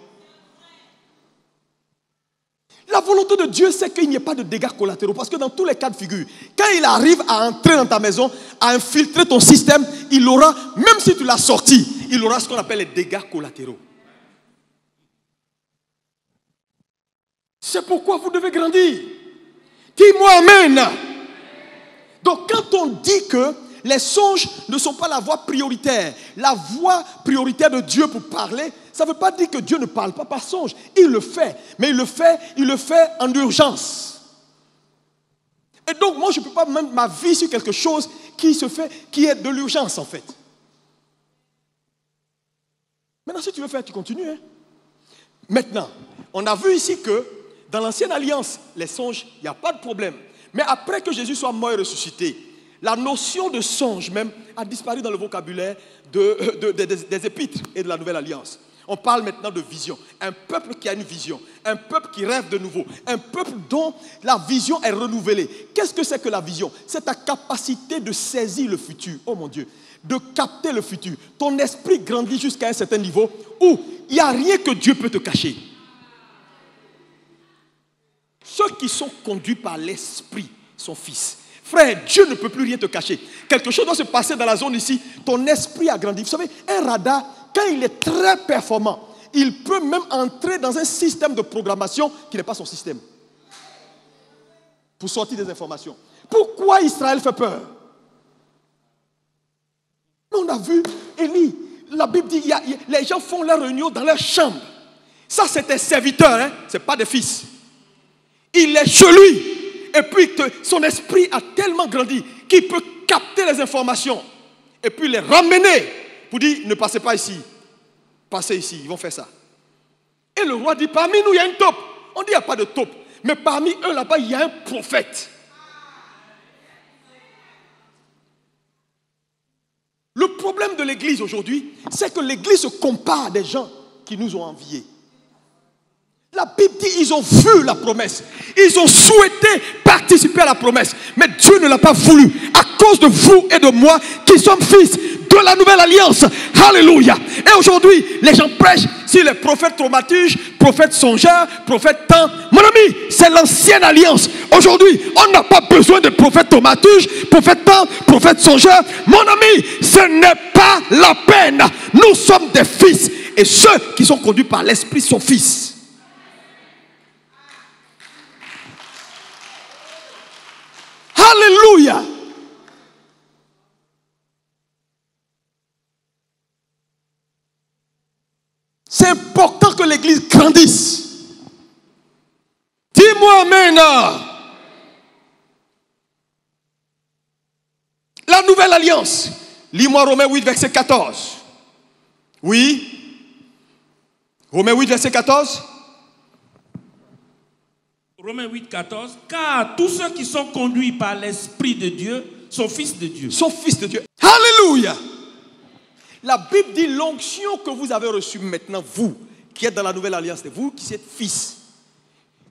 [SPEAKER 1] La volonté de Dieu, c'est qu'il n'y ait pas de dégâts collatéraux. Parce que dans tous les cas de figure, quand il arrive à entrer dans ta maison, à infiltrer ton système, il aura, même si tu l'as sorti, il aura ce qu'on appelle les dégâts collatéraux. C'est pourquoi vous devez grandir. Dis-moi amen. Donc quand on dit que les songes ne sont pas la voie prioritaire, la voie prioritaire de Dieu pour parler, ça ne veut pas dire que Dieu ne parle pas par songe. Il le fait, mais il le fait en urgence. Et donc moi je ne peux pas mettre ma vie sur quelque chose qui se fait, qui est de l'urgence en fait. Maintenant si tu veux faire, tu continues. Hein? Maintenant, on a vu ici que dans l'ancienne alliance, les songes, il n'y a pas de problème. Mais après que Jésus soit mort et ressuscité, la notion de songe même a disparu dans le vocabulaire des épîtres et de la nouvelle alliance. On parle maintenant de vision. Un peuple qui a une vision. Un peuple qui rêve de nouveau. Un peuple dont la vision est renouvelée. Qu'est-ce que c'est que la vision? C'est ta capacité de saisir le futur. Oh mon Dieu. De capter le futur. Ton esprit grandit jusqu'à un certain niveau où il n'y a rien que Dieu peut te cacher. Ceux qui sont conduits par l'esprit, son fils. Frère, Dieu ne peut plus rien te cacher. Quelque chose doit se passer dans la zone ici. Ton esprit a grandi. Vous savez, un radar, quand il est très performant, il peut même entrer dans un système de programmation qui n'est pas son système. Pour sortir des informations. Pourquoi Israël fait peur? On a vu Élie. La Bible dit, les gens font leur réunion dans leur chambre. Ça, c'est un serviteur, hein? Ce n'est pas des fils. Il est chez lui. Et puis, son esprit a tellement grandi qu'il peut capter les informations. Et puis les ramener pour dire, ne passez pas ici. Passez ici, ils vont faire ça. Et le roi dit, parmi nous, il y a une taupe. On dit, il n'y a pas de taupe. Mais parmi eux, là-bas, il y a un prophète. Le problème de l'église aujourd'hui, c'est que l'église se compare à des gens qui nous ont enviés. La Bible dit ils ont vu la promesse. Ils ont souhaité participer à la promesse. Mais Dieu ne l'a pas voulu. À cause de vous et de moi qui sommes fils, de la nouvelle alliance. Alléluia. Et aujourd'hui, les gens prêchent sur les prophètes traumatisés, prophètes songeurs, prophètes temps. Mon ami, c'est l'ancienne alliance. Aujourd'hui, on n'a pas besoin de prophètes traumatisés, prophètes temps, prophètes songeurs. Mon ami, ce n'est pas la peine. Nous sommes des fils. Et ceux qui sont conduits par l'Esprit sont fils. Alléluia. C'est important que l'Église grandisse. Dis-moi amen. La nouvelle alliance. Lis-moi Romains 8, verset 14. Oui. Romains 8, verset 14.
[SPEAKER 2] Romains 8, 14. Car tous ceux qui sont conduits par l'Esprit de Dieu sont fils de Dieu.
[SPEAKER 1] Sont fils de Dieu. Alléluia. La Bible dit l'onction que vous avez reçue maintenant, vous qui êtes dans la nouvelle alliance, vous qui êtes fils.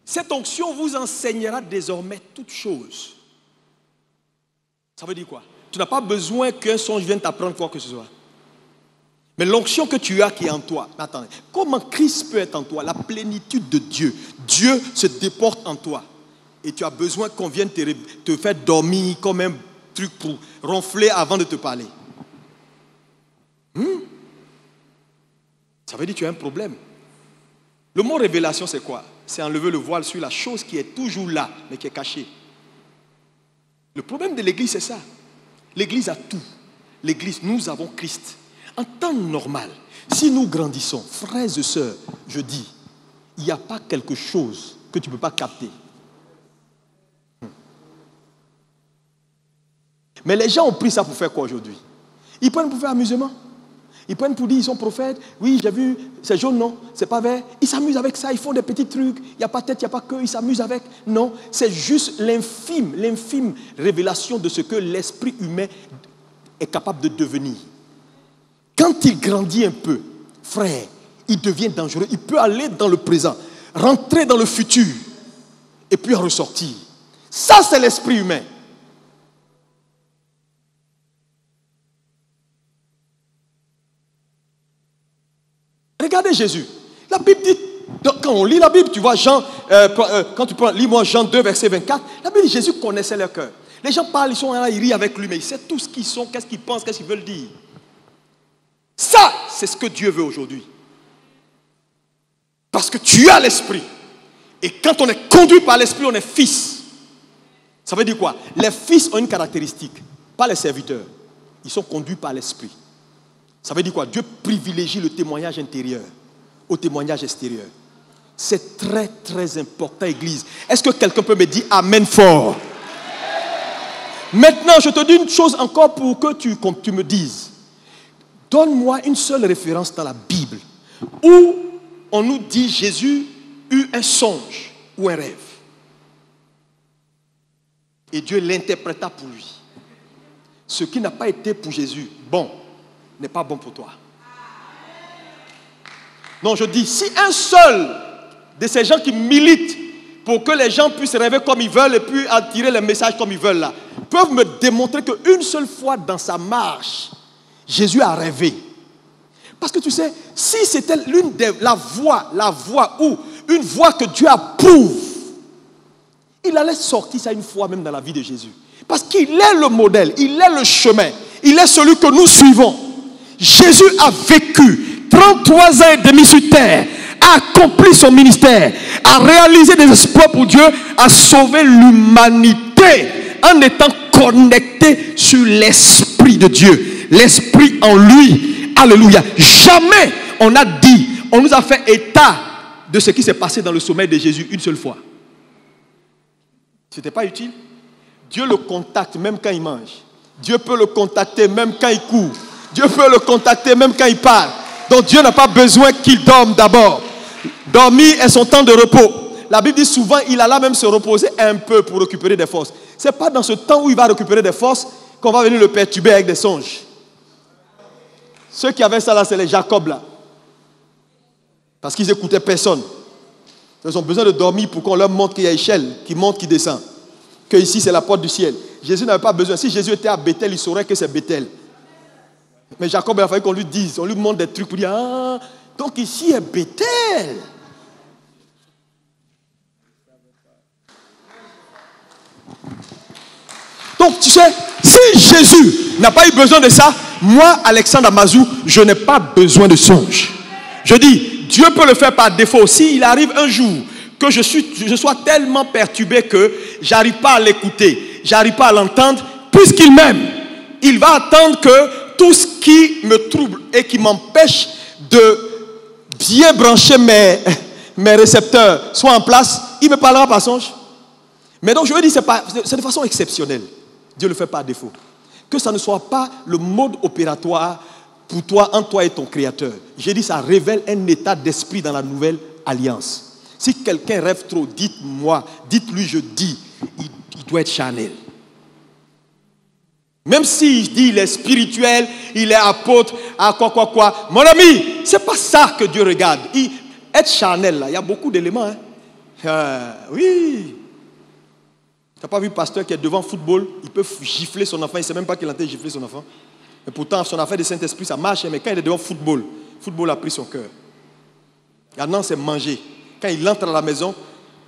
[SPEAKER 1] Cette onction vous enseignera désormais toutes choses. Ça veut dire quoi? Tu n'as pas besoin qu'un songe vienne t'apprendre quoi que ce soit. Mais l'onction que tu as qui est en toi, attendez, comment Christ peut être en toi? La plénitude de Dieu. Dieu se déporte en toi. Et tu as besoin qu'on vienne te faire dormir comme un truc pour ronfler avant de te parler. Ça veut dire que tu as un problème. Le mot révélation, c'est quoi? C'est enlever le voile sur la chose qui est toujours là, mais qui est cachée. Le problème de l'Église, c'est ça. L'Église a tout. L'Église, nous avons Christ. En temps normal, si nous grandissons, frères et sœurs, je dis, il n'y a pas quelque chose que tu ne peux pas capter. Mais les gens ont pris ça pour faire quoi aujourd'hui? Ils prennent pour faire amusement. Ils prennent pour dire ils sont prophètes. Oui, j'ai vu, c'est jaune, non, c'est pas vert. Ils s'amusent avec ça, ils font des petits trucs. Il n'y a pas tête, il n'y a pas queue, ils s'amusent avec. Non, c'est juste l'infime révélation de ce que l'esprit humain est capable de devenir. Quand il grandit un peu, frère, il devient dangereux. Il peut aller dans le présent, rentrer dans le futur et puis en ressortir. Ça, c'est l'esprit humain. Regardez Jésus. La Bible dit, quand on lit la Bible, tu vois Jean, quand tu prends, lis-moi Jean 2, verset 24, la Bible dit Jésus connaissait leur cœur. Les gens parlent, ils sont là, ils rient avec lui, mais ils savent tout ce qu'ils sont, qu'est-ce qu'ils pensent, qu'est-ce qu'ils veulent dire. Ça, c'est ce que Dieu veut aujourd'hui. Parce que tu as l'esprit. Et quand on est conduit par l'esprit, on est fils. Ça veut dire quoi? Les fils ont une caractéristique, pas les serviteurs. Ils sont conduits par l'esprit. Ça veut dire quoi? Dieu privilégie le témoignage intérieur au témoignage extérieur. C'est très, très important, Église. Est-ce que quelqu'un peut me dire Amen fort? Maintenant, je te dis une chose encore pour que tu me dises. Donne-moi une seule référence dans la Bible où on nous dit Jésus eut un songe ou un rêve. Et Dieu l'interpréta pour lui. Ce qui n'a pas été pour Jésus bon n'est pas bon pour toi. Non, je dis, si un seul de ces gens qui militent pour que les gens puissent rêver comme ils veulent et puis attirer les messages comme ils veulent là, peuvent me démontrer qu'une seule fois dans sa marche, Jésus a rêvé. Parce que tu sais, si c'était la voie ou une voie que Dieu approuve, il allait sortir ça une fois même dans la vie de Jésus. Parce qu'il est le modèle, il est le chemin, il est celui que nous suivons. Jésus a vécu 33 ans et demi sur terre, a accompli son ministère, a réalisé des exploits pour Dieu, a sauvé l'humanité en étant connecté sur l'Esprit de Dieu. L'Esprit en lui. Alléluia. Jamais on nous a fait état de ce qui s'est passé dans le sommeil de Jésus une seule fois. Ce n'était pas utile. Dieu le contacte même quand il mange. Dieu peut le contacter même quand il court. Dieu peut le contacter même quand il parle. Donc Dieu n'a pas besoin qu'il dorme d'abord. Dormir est son temps de repos. La Bible dit souvent il alla même se reposer un peu pour récupérer des forces. Ce n'est pas dans ce temps où il va récupérer des forces qu'on va venir le perturber avec des songes. Ceux qui avaient ça là, c'est les Jacob là. Parce qu'ils n'écoutaient personne. Ils ont besoin de dormir pour qu'on leur montre qu'il y a échelle, qui monte, qui descend. Que ici c'est la porte du ciel. Jésus n'avait pas besoin. Si Jésus était à Bethel, il saurait que c'est Bethel. Mais Jacob, il a fallu qu'on lui dise, on lui montre des trucs pour dire, ah, donc ici est Bethel. Donc tu sais, si Jésus n'a pas eu besoin de ça, moi, Alexandre Amazou, je n'ai pas besoin de songe. Je dis, Dieu peut le faire par défaut. S'il arrive un jour que je sois tellement perturbé que j'arrive pas à l'écouter, j'arrive pas à l'entendre, puisqu'il m'aime, il va attendre que tout ce qui me trouble et qui m'empêche de bien brancher mes récepteurs soit en place, il me parlera par songe. Mais donc je veux dire, c'est de façon exceptionnelle. Dieu le fait par défaut. Que ça ne soit pas le mode opératoire pour toi, entre toi et ton Créateur. J'ai dit, ça révèle un état d'esprit dans la nouvelle alliance. Si quelqu'un rêve trop, dites-moi, dites-lui, je dis, il doit être charnel. Même s'il dit il est spirituel, il est apôtre, à quoi. Mon ami, c'est pas ça que Dieu regarde. Être charnel, là, il y a beaucoup d'éléments. Oui. Tu n'as pas vu le pasteur qui est devant le football, il peut gifler son enfant, il ne sait même pas qu'il est en train de gifler son enfant. Et pourtant, son affaire de Saint-Esprit, ça marche, mais quand il est devant le football a pris son cœur. Maintenant, c'est manger. Quand il entre à la maison,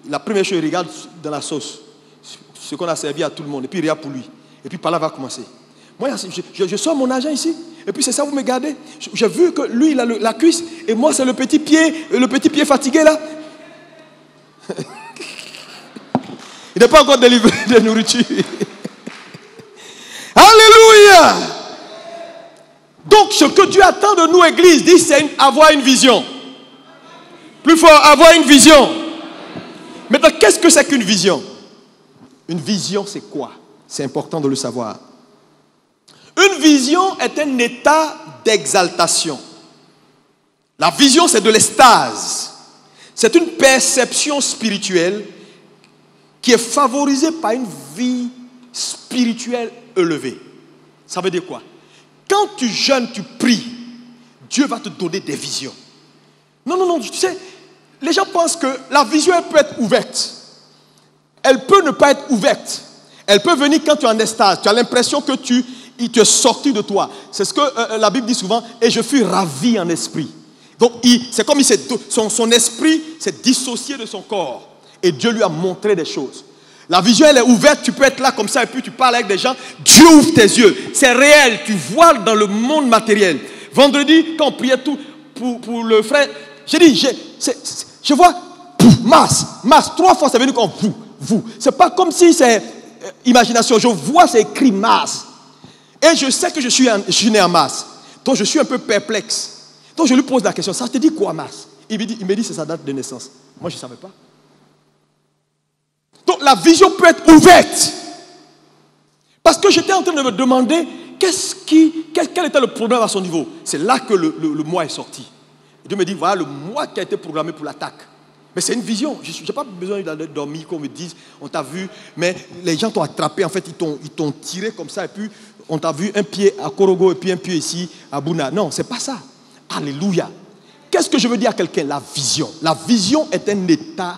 [SPEAKER 1] la première chose, il regarde dans la sauce, ce qu'on a servi à tout le monde, et puis il regarde pour lui. Et puis par là va commencer. Moi, je sors mon argent ici, et puis c'est ça, vous me gardez. J'ai vu que lui, il a la cuisse, et moi, c'est le petit pied fatigué là. Il n'est pas encore délivré de nourriture. Alléluia. Donc, ce que Dieu attend de nous, Église, dit, c'est avoir une vision. Plus fort, avoir une vision. Maintenant, qu'est-ce que c'est qu'une vision? Une vision, c'est quoi? C'est important de le savoir. Une vision est un état d'exaltation. La vision, c'est de l'extase. C'est une perception spirituelle qui est favorisée par une vie spirituelle élevée. Ça veut dire quoi? Quand tu jeûnes, tu pries, Dieu va te donner des visions. Non, tu sais, les gens pensent que la vision, elle peut être ouverte. Elle peut ne pas être ouverte. Elle peut venir quand tu es en extase. Tu as l'impression que il te est sorti de toi. C'est ce que la Bible dit souvent, et je fus ravi en esprit. Donc, c'est comme son esprit s'est dissocié de son corps. Et Dieu lui a montré des choses. La vision, elle est ouverte, tu peux être là comme ça et puis tu parles avec des gens. Dieu ouvre tes yeux. C'est réel, tu vois dans le monde matériel. Vendredi, quand on priait tout pour le frère, j'ai dit, je vois, masse, 3 fois c'est venu comme vous. C'est pas comme si c'est imagination. Je vois, c'est écrit masse. Et je sais que je suis né en masse. Donc je suis un peu perplexe. Donc je lui pose la question, ça te dit quoi masse? Il me dit c'est sa date de naissance. Moi je ne savais pas. Donc la vision peut être ouverte. Parce que j'étais en train de me demander quel était le problème à son niveau. C'est là que le moi est sorti. Et Dieu me dit, voilà le moi qui a été programmé pour l'attaque. Mais c'est une vision. Je n'ai pas besoin d'aller dormir, qu'on me dise, on t'a vu, mais les gens t'ont attrapé, en fait, ils t'ont tiré comme ça, et puis on t'a vu un pied à Korogo, et puis un pied ici à Bouna. Non, c'est pas ça. Alléluia. Qu'est-ce que je veux dire à quelqu'un? La vision. La vision est un état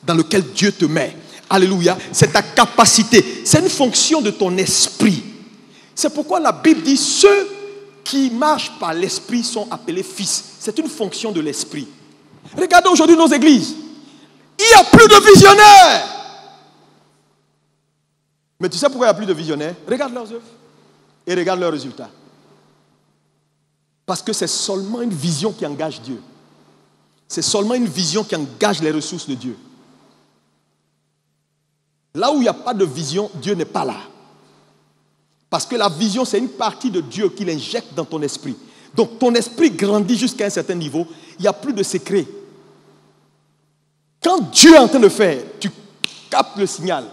[SPEAKER 1] dans lequel Dieu te met. Alléluia. C'est ta capacité. C'est une fonction de ton esprit. C'est pourquoi la Bible dit ceux qui marchent par l'esprit sont appelés fils. C'est une fonction de l'esprit. Regardez aujourd'hui nos églises. Il n'y a plus de visionnaires. Mais tu sais pourquoi il n'y a plus de visionnaires? Regarde leurs œuvres et regarde leurs résultats. Parce que c'est seulement une vision qui engage Dieu. C'est seulement une vision qui engage les ressources de Dieu. Là où il n'y a pas de vision, Dieu n'est pas là. Parce que la vision, c'est une partie de Dieu qu'il injecte dans ton esprit. Donc ton esprit grandit jusqu'à un certain niveau, il n'y a plus de secret. Quand Dieu est en train de faire, tu captes le signal.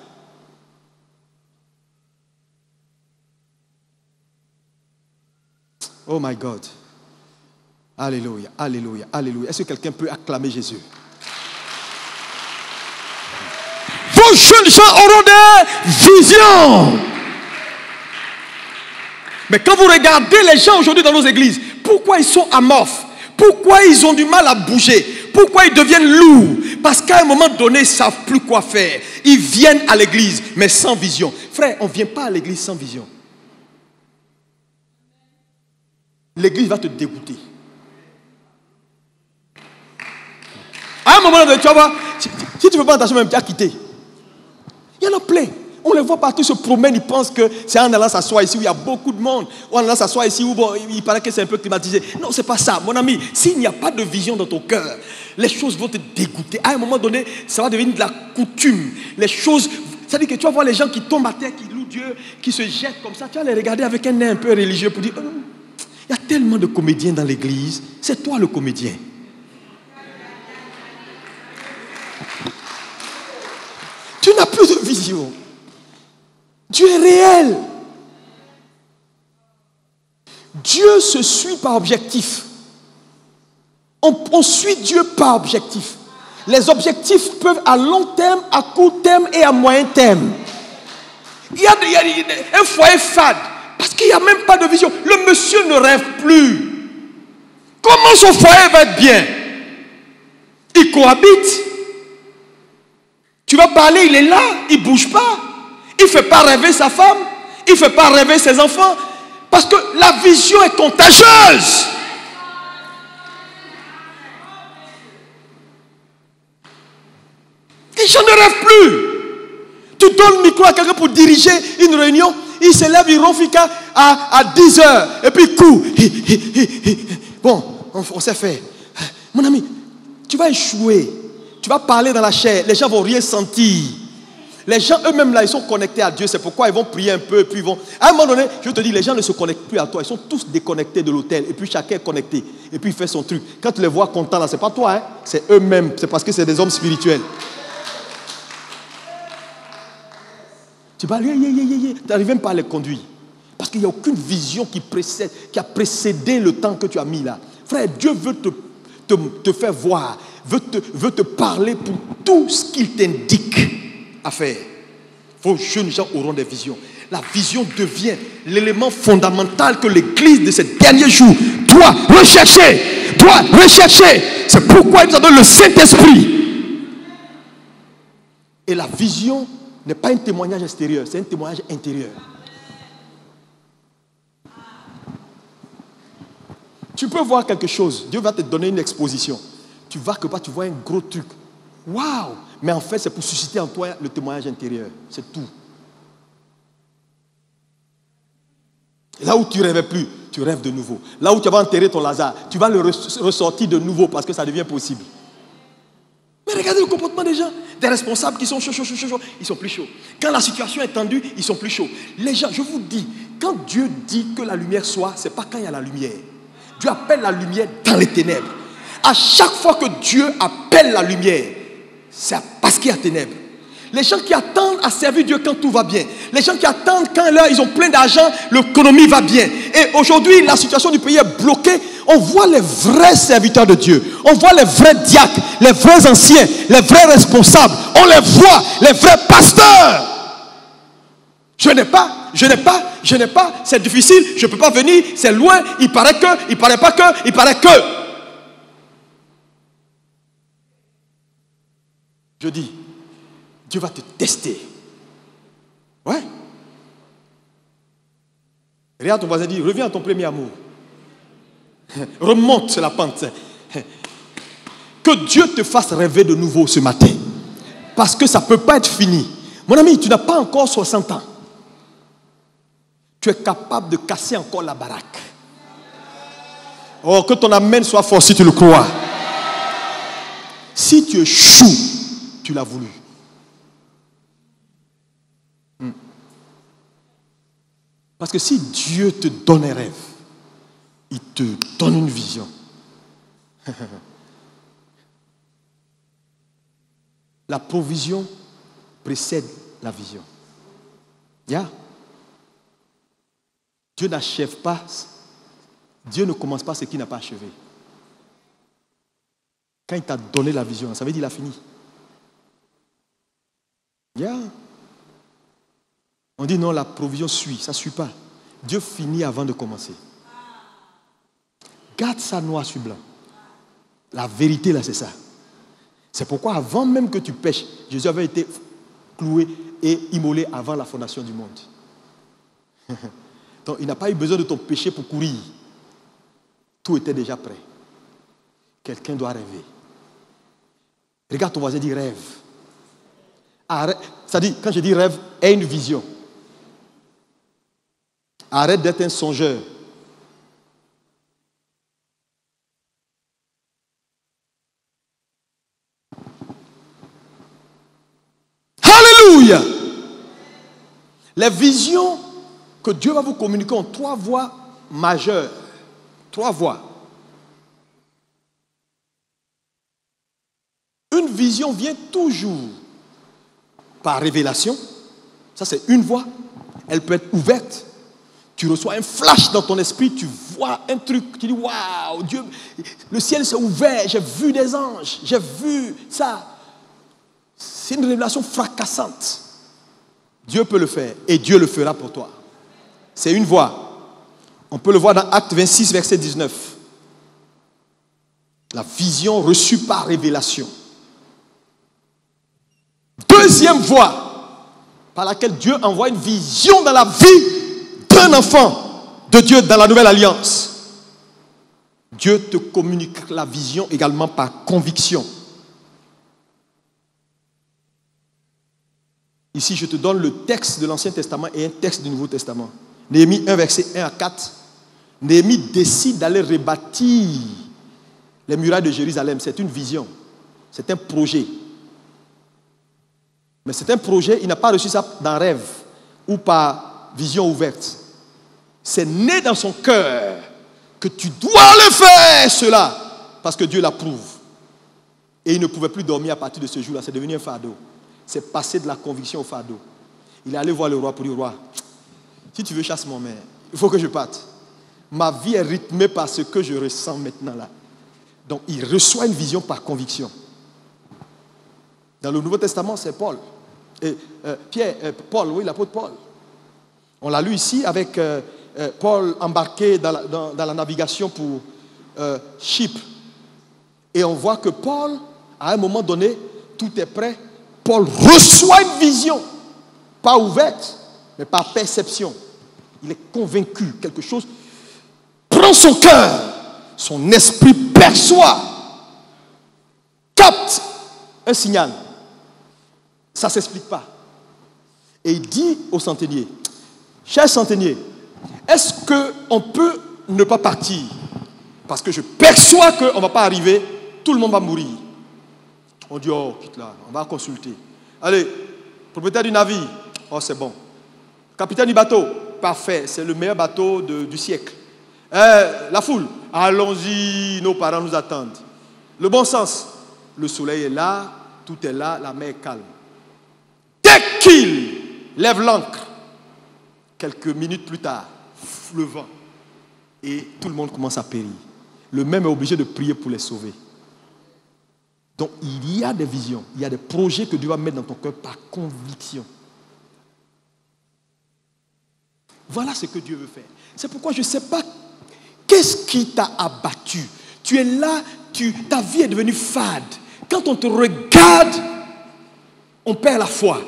[SPEAKER 1] Oh my God. Alléluia, alléluia, alléluia. Est-ce que quelqu'un peut acclamer Jésus? Vos jeunes gens auront des visions. Mais quand vous regardez les gens aujourd'hui dans nos églises, pourquoi ils sont amorphes? Pourquoi ils ont du mal à bouger? Pourquoi ils deviennent lourds? Parce qu'à un moment donné, ils ne savent plus quoi faire. Ils viennent à l'église, mais sans vision. Frère, on ne vient pas à l'église sans vision. l'église va te dégoûter. À un moment donné, tu vas voir, si tu ne veux pas attention, même tu as quitté. Il y en a plein. On les voit partout se promènent, ils pensent que c'est en allant s'asseoir ici où il y a beaucoup de monde, ou en allant s'asseoir ici où bon, il paraît que c'est un peu climatisé. Non, c'est pas ça, mon ami. S'il n'y a pas de vision dans ton cœur, les choses vont te dégoûter. À un moment donné, ça va devenir de la coutume. Les choses, c'est-à-dire que tu vas voir les gens qui tombent à terre, qui louent Dieu, qui se jettent comme ça. Tu vas les regarder avec un nez un peu religieux pour dire, il y a tellement de comédiens dans l'église, c'est toi le comédien. Tu n'as plus de vision. Dieu est réel. Dieu se suit par objectif. On suit Dieu par objectif. Les objectifs peuvent à long terme, à court terme et à moyen terme. Il y a un foyer fade parce qu'il n'y a même pas de vision. Le monsieur ne rêve plus. Comment son foyer va être bien? Il cohabite. Tu vas parler, il est là, il ne bouge pas. Il ne fait pas rêver sa femme. Il ne fait pas rêver ses enfants. Parce que la vision est contagieuse. Les gens ne rêvent plus. Tu donnes le micro à quelqu'un pour diriger une réunion. Il se lève, il ronfle à 10 heures. Et puis il court. Bon, on s'est fait. Mon ami, tu vas échouer. Tu vas parler dans la chair, les gens ne vont rien sentir. Les gens eux-mêmes là, ils sont connectés à Dieu. C'est pourquoi ils vont prier un peu et puis ils vont... À un moment donné, je te dis, les gens ne se connectent plus à toi. Ils sont tous déconnectés de l'autel. Et puis chacun est connecté. Et puis il fait son truc. Quand tu les vois contents là, c'est pas toi, hein? C'est eux-mêmes. C'est parce que c'est des hommes spirituels. Tu vas, tu n'arrives même pas à les conduire. Parce qu'il n'y a aucune vision qui a précédé le temps que tu as mis là. Frère, Dieu veut te faire voir, veut te parler pour tout ce qu'il t'indique à faire. Vos jeunes gens auront des visions. La vision devient l'élément fondamental que l'église de ces derniers jours doit rechercher. C'est pourquoi il nous a donné le Saint-Esprit. Et la vision n'est pas un témoignage extérieur, c'est un témoignage intérieur. Tu peux voir quelque chose, Dieu va te donner une exposition. Tu vas que pas, tu vois un gros truc. Waouh! Mais en fait, c'est pour susciter en toi le témoignage intérieur. C'est tout. Là où tu ne rêvais plus, tu rêves de nouveau. Là où tu vas enterrer ton Lazare, tu vas le ressortir de nouveau parce que ça devient possible. Mais regardez le comportement des gens. Des responsables qui sont chauds, ils sont plus chauds. Quand la situation est tendue, ils sont plus chauds. Les gens, je vous dis, quand Dieu dit que la lumière soit, ce n'est pas quand il y a la lumière. Dieu appelle la lumière dans les ténèbres. À chaque fois que Dieu appelle la lumière, c'est parce qu'il y a ténèbres. Les gens qui attendent à servir Dieu quand tout va bien. Les gens qui attendent quand là, ils ont plein d'argent, l'économie va bien. Et aujourd'hui, la situation du pays est bloquée. On voit les vrais serviteurs de Dieu. On voit les vrais diacres, les vrais anciens, les vrais responsables. On les voit, les vrais pasteurs. Je n'ai pas, c'est difficile, je ne peux pas venir, c'est loin, il paraît que. Je dis, Dieu va te tester. Ouais. Regarde ton voisin, dit, reviens à ton premier amour. Remonte sur la pente. Que Dieu te fasse rêver de nouveau ce matin. Parce que ça ne peut pas être fini. Mon ami, tu n'as pas encore 60 ans. Tu es capable de casser encore la baraque. Oh, que ton amen soit fort si tu le crois. Si tu échoues, tu l'as voulu. Parce que si Dieu te donne un rêve, il te donne une vision. La provision précède la vision. Yeah. Dieu n'achève pas. Dieu ne commence pas ce qu'il n'a pas achevé. Quand il t'a donné la vision, ça veut dire qu'il a fini. Yeah. On dit non, la provision suit. Ça ne suit pas. Dieu finit avant de commencer. Garde ça noir sur blanc. La vérité là, c'est ça. C'est pourquoi avant même que tu pêches, Jésus avait été cloué et immolé avant la fondation du monde. Donc il n'a pas eu besoin de ton péché pour courir. Tout était déjà prêt. Quelqu'un doit rêver. Regarde ton voisin, dit rêve. Arrête, c'est-à-dire, quand je dis rêve, aie une vision. Arrête d'être un songeur. Alléluia! Les visions que Dieu va vous communiquer ont 3 voies majeures. 3 voies. Une vision vient toujours par révélation. Ça, c'est une voie. Elle peut être ouverte. Tu reçois un flash dans ton esprit, tu vois un truc, tu dis waouh, Dieu, le ciel s'est ouvert, j'ai vu des anges, j'ai vu ça. C'est une révélation fracassante. Dieu peut le faire et Dieu le fera pour toi. C'est une voie. On peut le voir dans Acte 26, verset 19. La vision reçue par révélation. Deuxième voie par laquelle Dieu envoie une vision dans la vie d'un enfant de Dieu dans la nouvelle alliance. Dieu te communique la vision également par conviction. Ici, je te donne le texte de l'Ancien Testament et un texte du Nouveau Testament. Néhémie 1, verset 1 à 4. Néhémie décide d'aller rebâtir les murailles de Jérusalem. C'est une vision. C'est un projet. Mais c'est un projet, il n'a pas reçu ça d'un rêve ou par vision ouverte. C'est né dans son cœur que tu dois le faire, cela, parce que Dieu l'approuve. Et il ne pouvait plus dormir à partir de ce jour-là. C'est devenu un fardeau. C'est passé de la conviction au fardeau. Il est allé voir le roi pour dire, roi, si tu veux chasser mon mère, il faut que je parte. Ma vie est rythmée par ce que je ressens maintenant là. Donc il reçoit une vision par conviction. Dans le Nouveau Testament, c'est Paul. Paul, oui, l'apôtre Paul. On l'a lu ici avec Paul embarqué dans la navigation pour Chypre. Et on voit que Paul, à un moment donné, tout est prêt. Paul reçoit une vision, pas ouverte, mais par perception. Il est convaincu, quelque chose prend son cœur, son esprit perçoit, capte un signal. Ça ne s'explique pas. Et il dit au centenier, cher centenier, est-ce qu'on peut ne pas partir? Parce que je perçois qu'on ne va pas arriver, tout le monde va mourir. On dit, oh, quitte là, on va consulter. Allez, propriétaire du navire, oh, c'est bon. Capitaine du bateau, parfait, c'est le meilleur bateau du siècle. La foule, allons-y, nos parents nous attendent. Le bon sens, le soleil est là, tout est là, la mer est calme. Dès qu'il lève l'ancre, quelques minutes plus tard, le vent, et tout le monde commence à périr. Le même est obligé de prier pour les sauver. Donc il y a des visions, il y a des projets que Dieu va mettre dans ton cœur par conviction. Voilà ce que Dieu veut faire. C'est pourquoi je ne sais pas qu'est-ce qui t'a abattu. Tu es là, ta vie est devenue fade. Quand on te regarde, on perd la foi.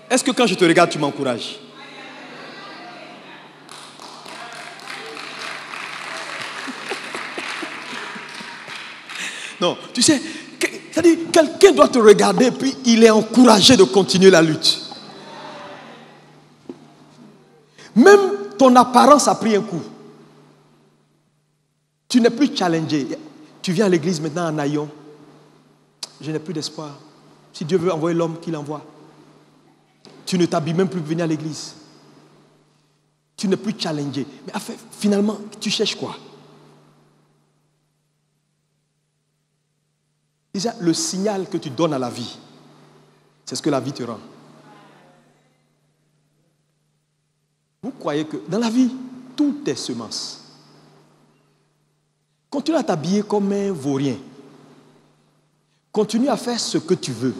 [SPEAKER 1] Est-ce que quand je te regarde, tu m'encourages? Non, tu sais, c'est-à-dire, quelqu'un doit te regarder et puis il est encouragé de continuer la lutte. Même ton apparence a pris un coup. Tu n'es plus challengé. Tu viens à l'église maintenant en haillons. Je n'ai plus d'espoir. Si Dieu veut envoyer l'homme, qu'il envoie. Tu ne t'habilles même plus pour venir à l'église. Tu n'es plus challengé. Mais enfin, finalement, tu cherches quoi? Déjà, le signal que tu donnes à la vie, c'est ce que la vie te rend. Vous croyez que dans la vie, tout est semence. Continue à t'habiller comme un vaurien. Continue à faire ce que tu veux.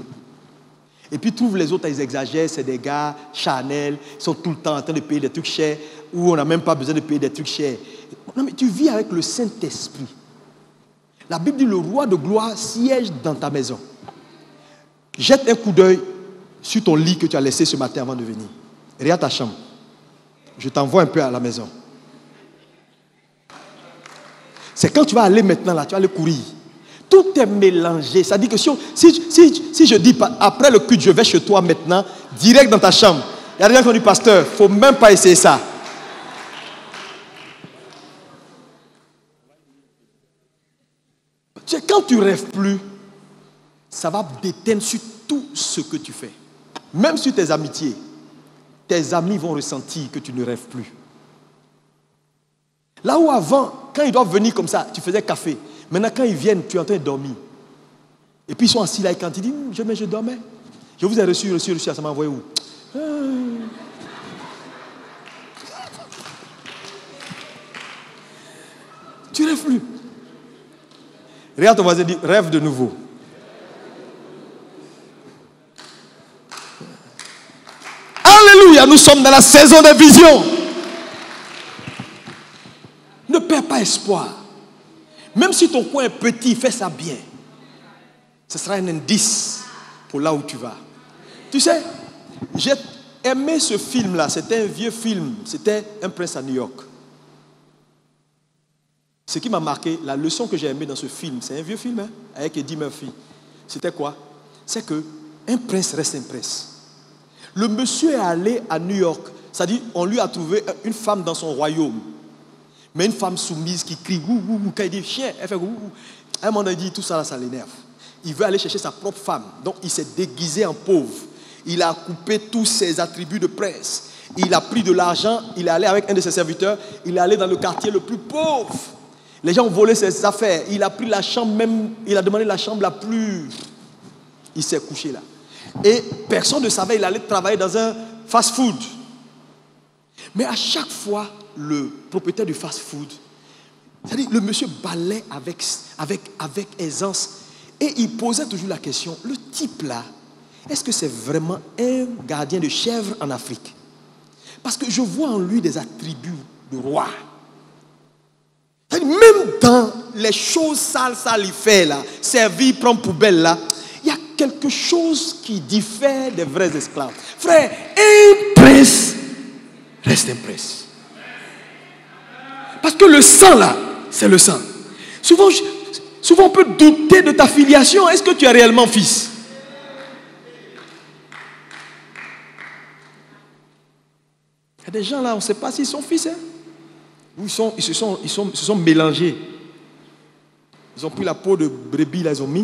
[SPEAKER 1] Et puis trouve les autres, ils exagèrent, c'est des gars, Chanel, ils sont tout le temps en train de payer des trucs chers, ou on n'a même pas besoin de payer des trucs chers. Non, mais tu vis avec le Saint-Esprit. La Bible dit, le roi de gloire siège dans ta maison. Jette un coup d'œil sur ton lit que tu as laissé ce matin avant de venir. Regarde ta chambre. Je t'envoie un peu à la maison. C'est quand tu vas aller maintenant là, tu vas aller courir. Tout est mélangé. Ça dit que si je dis après le culte, je vais chez toi maintenant, direct dans ta chambre. Il y a des gens qui ont dit, pasteur, il ne faut même pas essayer ça. Quand tu ne rêves plus, ça va déteindre sur tout ce que tu fais. Même sur tes amitiés. Tes amis vont ressentir que tu ne rêves plus. Là où avant, quand ils doivent venir comme ça, tu faisais café. Maintenant, quand ils viennent, tu es en train de dormir. Et puis ils sont assis là et quand ils disent, je dormais. Je vous ai reçu, ça m'a envoyé où? Tu rêves plus. Regarde ton voisin, dit, rêve de nouveau. Alléluia, nous sommes dans la saison des visions. Ne perds pas espoir. Même si ton coin est petit, fais ça bien. Ce sera un indice pour là où tu vas. Tu sais, j'ai aimé ce film-là. C'était un vieux film. C'était Un prince à New York. Ce qui m'a marqué, la leçon que j'ai aimée dans ce film, c'est un vieux film, avec Eddie Murphy. C'était quoi? C'est que un prince reste un prince. Le monsieur est allé à New York. C'est-à-dire, on lui a trouvé une femme dans son royaume. Mais une femme soumise qui crie, quand il dit chien, elle fait À un moment donné, il dit, tout ça, là, ça l'énerve. Il veut aller chercher sa propre femme. Donc, il s'est déguisé en pauvre. Il a coupé tous ses attributs de prince. Il a pris de l'argent. Il est allé avec un de ses serviteurs. Il est allé dans le quartier le plus pauvre. Les gens ont volé ses affaires. Il a pris la chambre même. Il a demandé la chambre la plus. Il s'est couché là. Et personne ne savait. Il allait travailler dans un fast-food. Mais à chaque fois, le propriétaire du fast-food, c'est-à-dire le monsieur balait avec aisance. Et il posait toujours la question, le type là, est-ce que c'est vraiment un gardien de chèvre en Afrique? Parce que je vois en lui des attributs de roi. Même dans les choses sales, il fait là, servir, prendre poubelle là, il y a quelque chose qui diffère des vrais esclaves. Frère, un prince reste un prince. Parce que le sang là, c'est le sang. Souvent on peut douter de ta filiation. Est-ce que tu es réellement fils? Il y a des gens là, on ne sait pas s'ils sont fils. Ou ils se sont mélangés. Ils ont pris la peau de brebis, là, ils ont mis,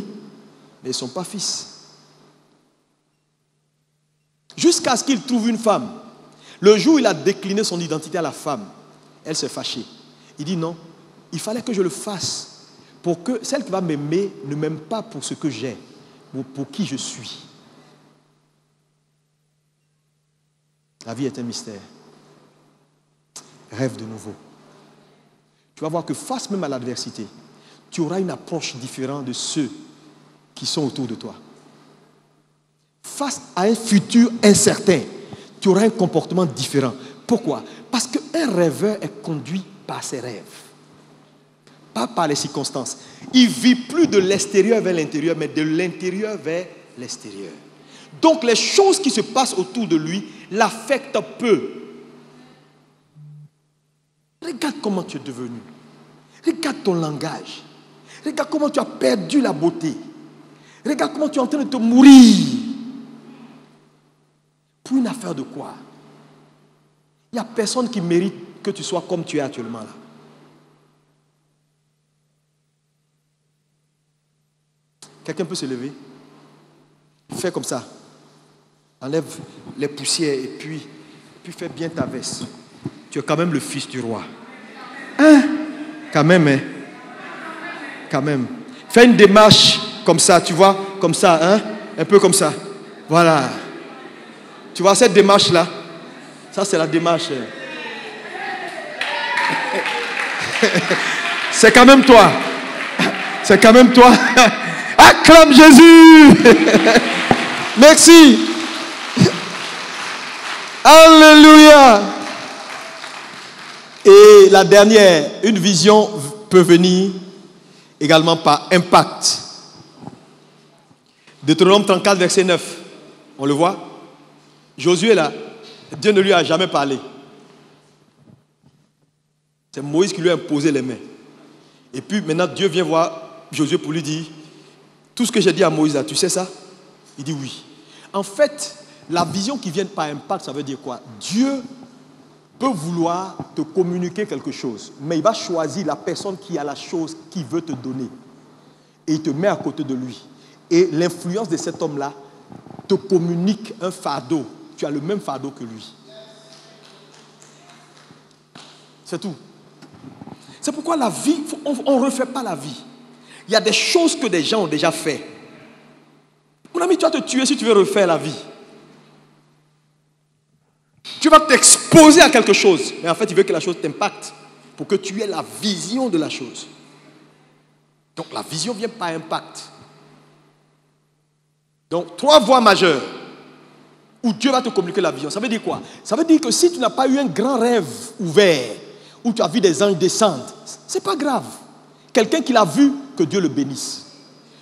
[SPEAKER 1] mais ils ne sont pas fils. Jusqu'à ce qu'il trouve une femme. Le jour où il a décliné son identité à la femme, elle s'est fâchée. Il dit non, il fallait que je le fasse pour que celle qui va m'aimer ne m'aime pas pour ce que j'ai, mais pour qui je suis. La vie est un mystère. Rêve de nouveau. Tu vas voir que face même à l'adversité, tu auras une approche différente de ceux qui sont autour de toi. Face à un futur incertain, tu auras un comportement différent. Pourquoi? Parce qu'un rêveur est conduit par ses rêves, pas par les circonstances. Il ne vit plus de l'extérieur vers l'intérieur, mais de l'intérieur vers l'extérieur. Donc les choses qui se passent autour de lui l'affectent peu. Regarde comment tu es devenu. Regarde ton langage. Regarde comment tu as perdu la beauté. Regarde comment tu es en train de te mourir. Pour une affaire de quoi? Il n'y a personne qui mérite que tu sois comme tu es actuellement là. Quelqu'un peut se lever? Fais comme ça. Enlève les poussières et puis fais bien ta veste. Tu es quand même le fils du roi. Hein? Quand même, hein? Quand même. Fais une démarche comme ça, tu vois? Comme ça, hein? Un peu comme ça. Voilà. Tu vois cette démarche-là? Ça, c'est la démarche. C'est quand même toi. C'est quand même toi. Acclame Jésus. Merci. Alléluia. Et la dernière, une vision peut venir également par impact. Deutéronome 34, verset 9. On le voit? Josué là, Dieu ne lui a jamais parlé. C'est Moïse qui lui a imposé les mains. Et puis maintenant Dieu vient voir Josué pour lui dire, tout ce que j'ai dit à Moïse là, tu sais ça? Il dit oui. En fait, la vision qui vient par impact, ça veut dire quoi? Dieu peut vouloir te communiquer quelque chose, mais il va choisir la personne qui a la chose qu'il veut te donner. Et il te met à côté de lui. Et l'influence de cet homme-là te communique un fardeau. Tu as le même fardeau que lui. C'est tout. C'est pourquoi la vie, on ne refait pas la vie. Il y a des choses que des gens ont déjà fait. Mon ami, tu vas te tuer si tu veux refaire la vie. Tu vas t'exposer à quelque chose. Mais en fait, il veut que la chose t'impacte pour que tu aies la vision de la chose. Donc, la vision vient par impact. Donc, 3 voies majeures où Dieu va te communiquer la vision. Ça veut dire quoi? Ça veut dire que si tu n'as pas eu un grand rêve ouvert, où tu as vu des anges descendre, ce n'est pas grave. Quelqu'un qui l'a vu, que Dieu le bénisse.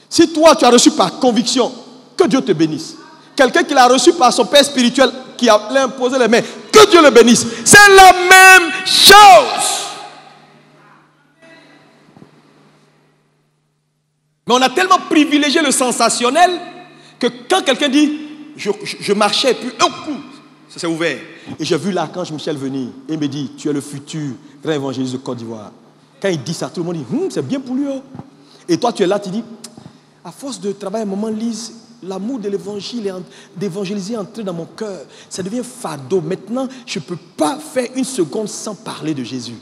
[SPEAKER 1] Si toi, tu as reçu par conviction, que Dieu te bénisse. Quelqu'un qui l'a reçu par son père spirituel, qui a imposé les mains, que Dieu le bénisse. C'est la même chose. Mais on a tellement privilégié le sensationnel que quand quelqu'un dit, je marchais et puis un coup, ça s'est ouvert. Et j'ai vu l'archange Michel venir et il me dit, tu es le futur grand évangéliste de Côte d'Ivoire. Quand il dit ça, tout le monde dit, c'est bien pour lui. Oh. Et toi, tu es là, tu dis, à force de travailler un moment, Lise, l'amour de l'évangile, d'évangéliser est entré dans mon cœur. Ça devient fardeau. Maintenant, je ne peux pas faire une seconde sans parler de Jésus.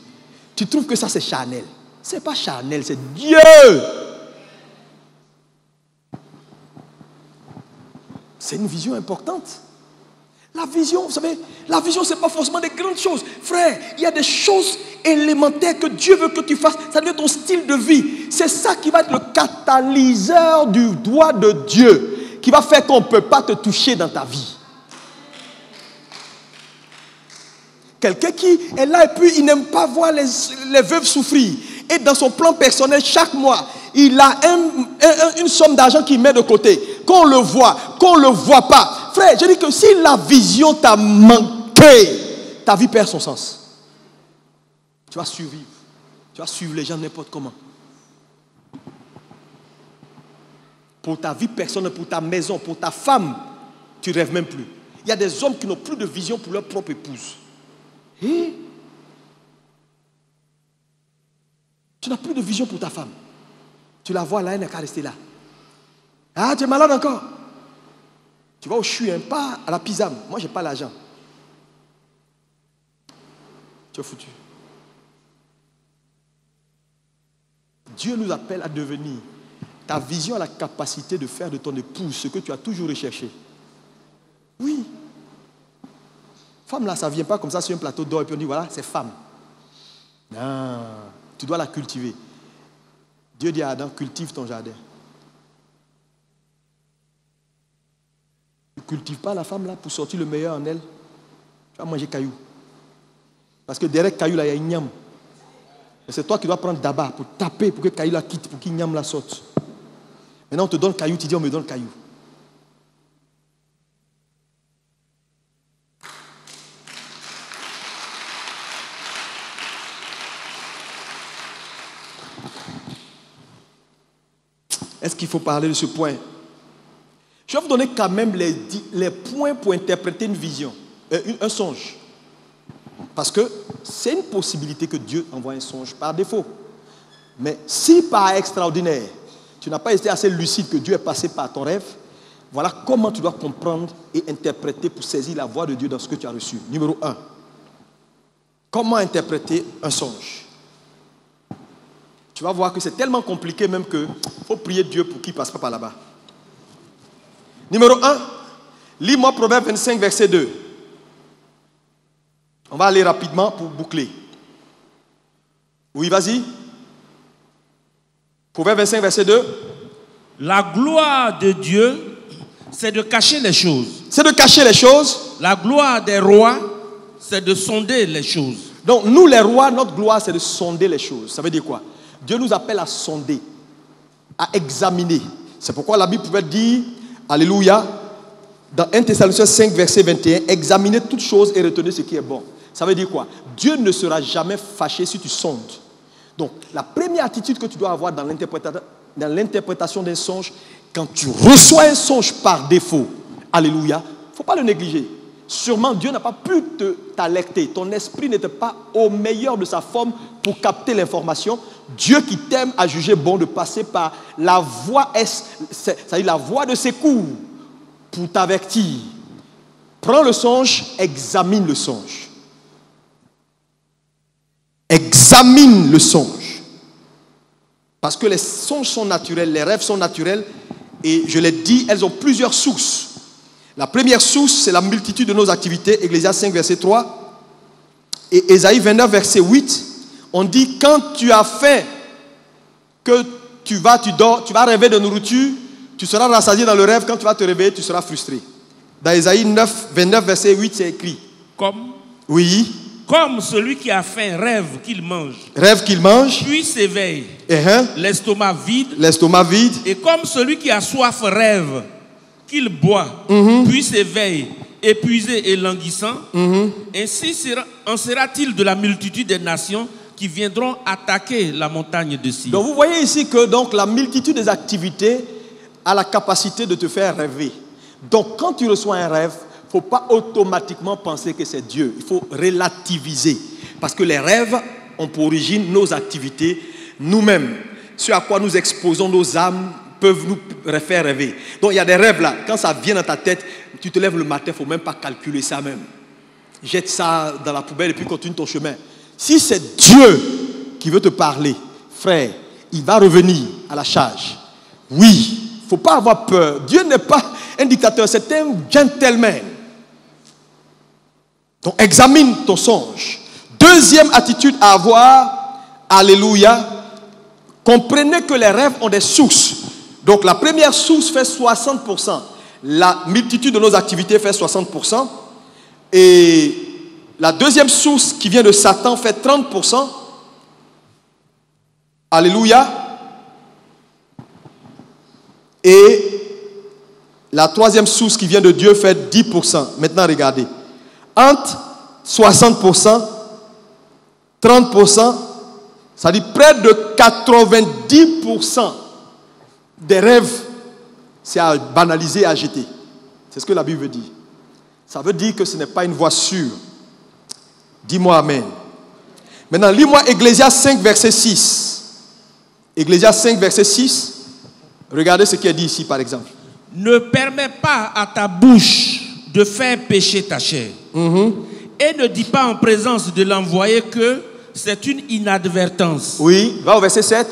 [SPEAKER 1] Tu trouves que ça, c'est charnel? Ce n'est pas charnel, c'est Dieu. C'est une vision importante. La vision, vous savez, la vision, ce n'est pas forcément des grandes choses. Frère, il y a des choses élémentaires que Dieu veut que tu fasses. Ça devient ton style de vie. C'est ça qui va être le catalyseur du doigt de Dieu, qui va faire qu'on ne peut pas te toucher dans ta vie. Quelqu'un qui est là et puis il n'aime pas voir les veuves souffrir. Et dans son plan personnel, chaque mois, il a une somme d'argent qu'il met de côté. Qu'on le voit, qu'on ne le voit pas. Frère, je dis que si la vision t'a manqué, ta vie perd son sens. Tu vas survivre. Tu vas suivre les gens n'importe comment. Pour ta vie personnelle, pour ta maison, pour ta femme, tu ne rêves même plus. Il y a des hommes qui n'ont plus de vision pour leur propre épouse. Et tu n'as plus de vision pour ta femme. Tu la vois là, elle n'a qu'à rester là. Ah, tu es malade encore. Tu vas au CHU, pas à la Pisam. Moi, je n'ai pas l'argent. Tu es foutu. Dieu nous appelle à devenir. Ta vision a la capacité de faire de ton épouse ce que tu as toujours recherché. Oui. Femme là, ça ne vient pas comme ça sur un plateau d'or et puis on dit voilà, c'est femme. Non, tu dois la cultiver. Dieu dit à Adam, cultive ton jardin. Tu ne cultives pas la femme là pour sortir le meilleur en elle. Tu vas manger caillou. Parce que derrière caillou là, il y a une niam. Et c'est toi qui dois prendre d'abord pour taper pour que caillou la quitte, pour qu'il niam la sorte. Maintenant on te donne caillou, tu dis on me donne caillou. Est-ce qu'il faut parler de ce point? Je vais vous donner quand même les points pour interpréter une vision, un songe. Parce que c'est une possibilité que Dieu envoie un songe par défaut. Mais si par extraordinaire, tu n'as pas été assez lucide que Dieu est passé par ton rêve, voilà comment tu dois comprendre et interpréter pour saisir la voix de Dieu dans ce que tu as reçu. Numéro 1. Comment interpréter un songe? Tu vas voir que c'est tellement compliqué même qu'il faut prier Dieu pour qu'il ne passe pas par là-bas. Numéro 1, lis-moi Proverbe 25, verset 2. On va aller rapidement pour boucler. Oui, vas-y. Proverbe 25, verset 2.
[SPEAKER 2] La gloire de Dieu, c'est de cacher les choses.
[SPEAKER 1] C'est de cacher les choses.
[SPEAKER 2] La gloire des rois, c'est de sonder les choses.
[SPEAKER 1] Donc nous les rois, notre gloire, c'est de sonder les choses. Ça veut dire quoi? Dieu nous appelle à sonder, à examiner. C'est pourquoi la Bible pouvait dire, alléluia, Dans 1 Thessaloniciens 5, verset 21, examinez toutes choses et retenez ce qui est bon. Ça veut dire quoi? Dieu ne sera jamais fâché si tu sondes. Donc, la première attitude que tu dois avoir dans l'interprétation d'un songe, quand tu reçois un songe par défaut, alléluia, il ne faut pas le négliger. Sûrement, Dieu n'a pas pu t'alerter. Ton esprit n'était pas au meilleur de sa forme pour capter l'information. Dieu qui t'aime a jugé bon de passer par la voie, c'est-à-dire la voie de secours pour t'avertir. Prends le songe, examine le songe. Examine le songe. Parce que les songes sont naturels, les rêves sont naturels. Et je l'ai dit, elles ont plusieurs sources. La première source, c'est la multitude de nos activités. Ecclésias 5, verset 3. Et Ésaïe 29, verset 8. On dit, quand tu as faim, que tu dors, tu vas rêver de nourriture, tu seras rassasié dans le rêve. Quand tu vas te réveiller, tu seras frustré. Dans Ésaïe 29, verset 8, c'est écrit. Oui.
[SPEAKER 2] Comme celui qui a faim rêve qu'il mange.
[SPEAKER 1] Rêve qu'il mange.
[SPEAKER 2] Puis s'éveille. L'estomac vide.
[SPEAKER 1] L'estomac vide.
[SPEAKER 2] Et comme celui qui a soif rêve qu'il boit, puis s'éveille, épuisé et languissant, ainsi en sera-t-il de la multitude des nations qui viendront attaquer la montagne de Sion.
[SPEAKER 1] Donc vous voyez ici que donc, la multitude des activités a la capacité de te faire rêver. Donc quand tu reçois un rêve, il ne faut pas automatiquement penser que c'est Dieu. Il faut relativiser. Parce que les rêves ont pour origine nos activités, nous-mêmes. Ce à quoi nous exposons nos âmes peuvent nous faire rêver. Donc il y a des rêves là, quand ça vient dans ta tête, tu te lèves le matin, il ne faut même pas calculer ça même. Jette ça dans la poubelle et puis continue ton chemin. Si c'est Dieu qui veut te parler, frère, il va revenir à la charge. Oui, il ne faut pas avoir peur. Dieu n'est pas un dictateur, c'est un gentleman. Donc examine ton songe. Deuxième attitude à avoir, alléluia, comprenez que les rêves ont des sources. Donc la première source fait 60%. La multitude de nos activités fait 60%. Et la deuxième source qui vient de Satan fait 30%. Alléluia. Et la troisième source qui vient de Dieu fait 10%. Maintenant regardez. Entre 60%, 30%, ça dit près de 90% des rêves, c'est à banaliser et à jeter. C'est ce que la Bible dit. Ça veut dire que ce n'est pas une voie sûre. Dis-moi amen. Maintenant, lis-moi Ecclésias 5, verset 6. Ecclésias 5, verset 6. Regardez ce qui est dit ici, par exemple.
[SPEAKER 2] Ne permets pas à ta bouche de faire pécher ta chair. Et ne dis pas en présence de l'envoyé que c'est une inadvertance.
[SPEAKER 1] Oui, va au verset 7.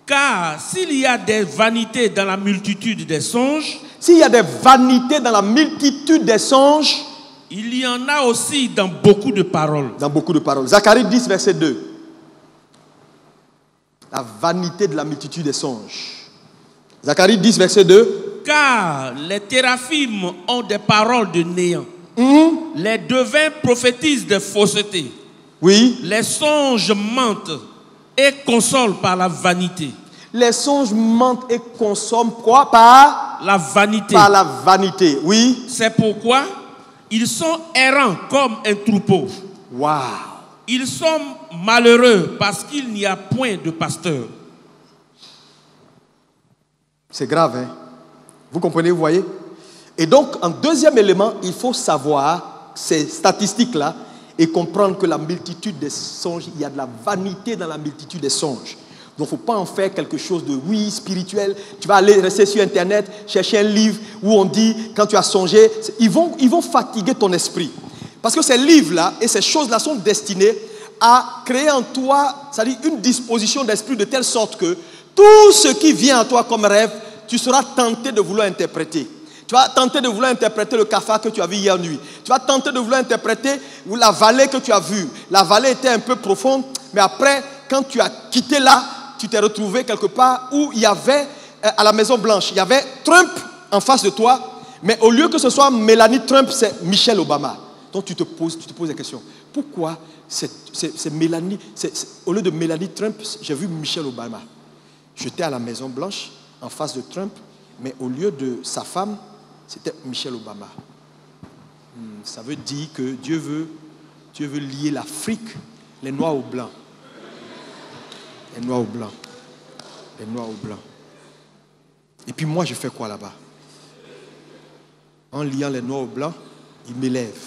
[SPEAKER 2] Car s'il y a des vanités dans la multitude des songes,
[SPEAKER 1] s'il y a des vanités dans la multitude des songes,
[SPEAKER 2] il y en a aussi dans beaucoup de paroles.
[SPEAKER 1] Dans beaucoup de paroles. Zacharie 10, verset 2. La vanité de la multitude des songes. Zacharie 10, verset 2.
[SPEAKER 2] Car les téraphimes ont des paroles de néant. Les devins prophétisent des faussetés.
[SPEAKER 1] Oui.
[SPEAKER 2] Les songes mentent et consolent par la vanité.
[SPEAKER 1] Les songes mentent et consomment quoi? Par
[SPEAKER 2] la vanité.
[SPEAKER 1] Par la vanité, oui.
[SPEAKER 2] C'est pourquoi ils sont errants comme un troupeau.
[SPEAKER 1] Wow.
[SPEAKER 2] Ils sont malheureux parce qu'il n'y a point de pasteur.
[SPEAKER 1] C'est grave, hein? Vous comprenez, vous voyez? Et donc, en deuxième élément, il faut savoir ces statistiques-là et comprendre que la multitude des songes, il y a de la vanité dans la multitude des songes. Donc, il ne faut pas en faire quelque chose de, oui, spirituel. Tu vas aller rester sur Internet, chercher un livre où on dit, quand tu as songé, ils vont fatiguer ton esprit. Parce que ces livres-là et ces choses-là sont destinés à créer en toi, c'est-à-dire une disposition d'esprit de telle sorte que tout ce qui vient à toi comme rêve, tu seras tenté de vouloir interpréter. Tu vas tenter de vouloir interpréter le cafard que tu as vu hier nuit. Tu vas tenter de vouloir interpréter la vallée que tu as vue. La vallée était un peu profonde, mais après, quand tu as quitté là, tu t'es retrouvé quelque part où il y avait, à la Maison Blanche, il y avait Trump en face de toi, mais au lieu que ce soit Mélanie Trump, c'est Michelle Obama. Donc tu te poses la question, pourquoi c'est Mélanie, au lieu de Mélanie Trump, j'ai vu Michelle Obama. J'étais à la Maison Blanche, en face de Trump, mais au lieu de sa femme, C'était Michelle Obama. Ça veut dire que Dieu veut lier l'Afrique, les noirs aux blancs. Les noirs aux blancs. Les noirs aux blancs. Et puis moi, je fais quoi là-bas? En liant les noirs aux blancs, il m'élève.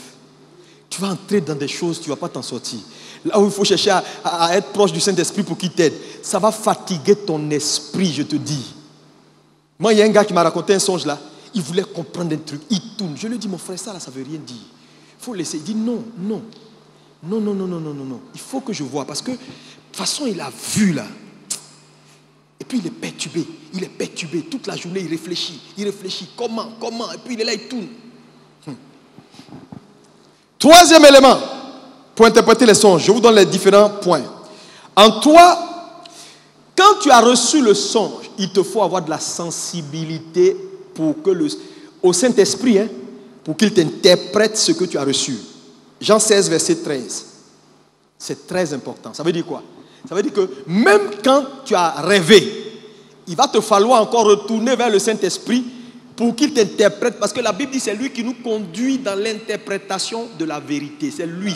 [SPEAKER 1] Tu vas entrer dans des choses, tu ne vas pas t'en sortir. Là où il faut chercher à être proche du Saint-Esprit pour qu'il t'aide, ça va fatiguer ton esprit, je te dis. Moi, il y a un gars qui m'a raconté un songe là. Il voulait comprendre un truc. Il tourne. Je lui ai dit, mon frère, ça là, ça ne veut rien dire. Il faut laisser. Il dit, non. Il faut que je vois. Parce que, de toute façon, il a vu là. Et puis, il est perturbé. Toute la journée, il réfléchit. Comment? Et puis, il est là, il tourne. Troisième élément, pour interpréter les songes. Je vous donne les différents points. En toi, quand tu as reçu le songe, il te faut avoir de la sensibilité pour que au Saint-Esprit, pour qu'il t'interprète ce que tu as reçu. Jean 16, verset 13. C'est très important. Ça veut dire quoi? Ça veut dire que même quand tu as rêvé, il va te falloir encore retourner vers le Saint-Esprit pour qu'il t'interprète. Parce que la Bible dit que c'est lui qui nous conduit dans l'interprétation de la vérité. C'est lui.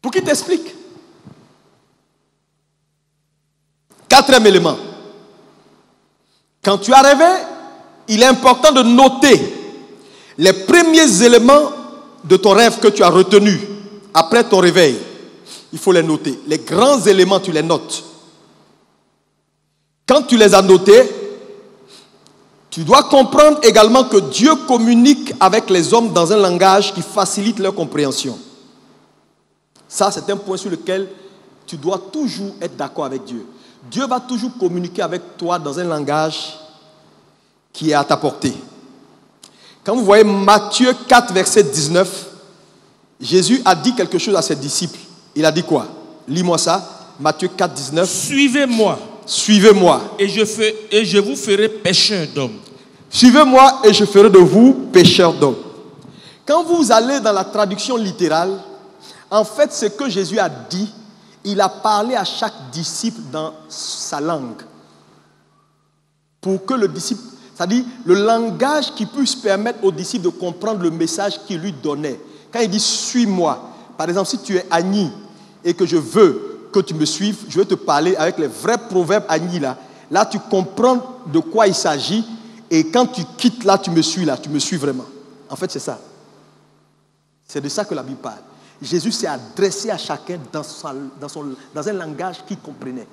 [SPEAKER 1] Pour qu'il t'explique. Quatrième élément. Quand tu as rêvé, il est important de noter les premiers éléments de ton rêve que tu as retenus après ton réveil. Il faut les noter. Les grands éléments, tu les notes. Quand tu les as notés, tu dois comprendre également que Dieu communique avec les hommes dans un langage qui facilite leur compréhension. Ça, c'est un point sur lequel tu dois toujours être d'accord avec Dieu. Dieu va toujours communiquer avec toi dans un langage qui est à ta portée. Quand vous voyez Matthieu 4, verset 19, Jésus a dit quelque chose à ses disciples. Il a dit quoi? Lis-moi ça. Matthieu 4, 19.
[SPEAKER 2] Suivez-moi. Et je vous ferai pécheurs d'hommes.
[SPEAKER 1] Suivez-moi et je ferai de vous pécheurs d'hommes. Quand vous allez dans la traduction littérale, en fait, ce que Jésus a dit, il a parlé à chaque disciple dans sa langue. Pour que le disciple, c'est-à-dire le langage qui puisse permettre aux disciples de comprendre le message qu'il lui donnait. Quand il dit « suis-moi », par exemple, si tu es Agni et que je veux que tu me suives, je vais te parler avec les vrais proverbes Agni là. Là, tu comprends de quoi il s'agit et quand tu quittes là, tu me suis vraiment. En fait, c'est ça. C'est de ça que la Bible parle. Jésus s'est adressé à chacun dans un langage qu'il comprenait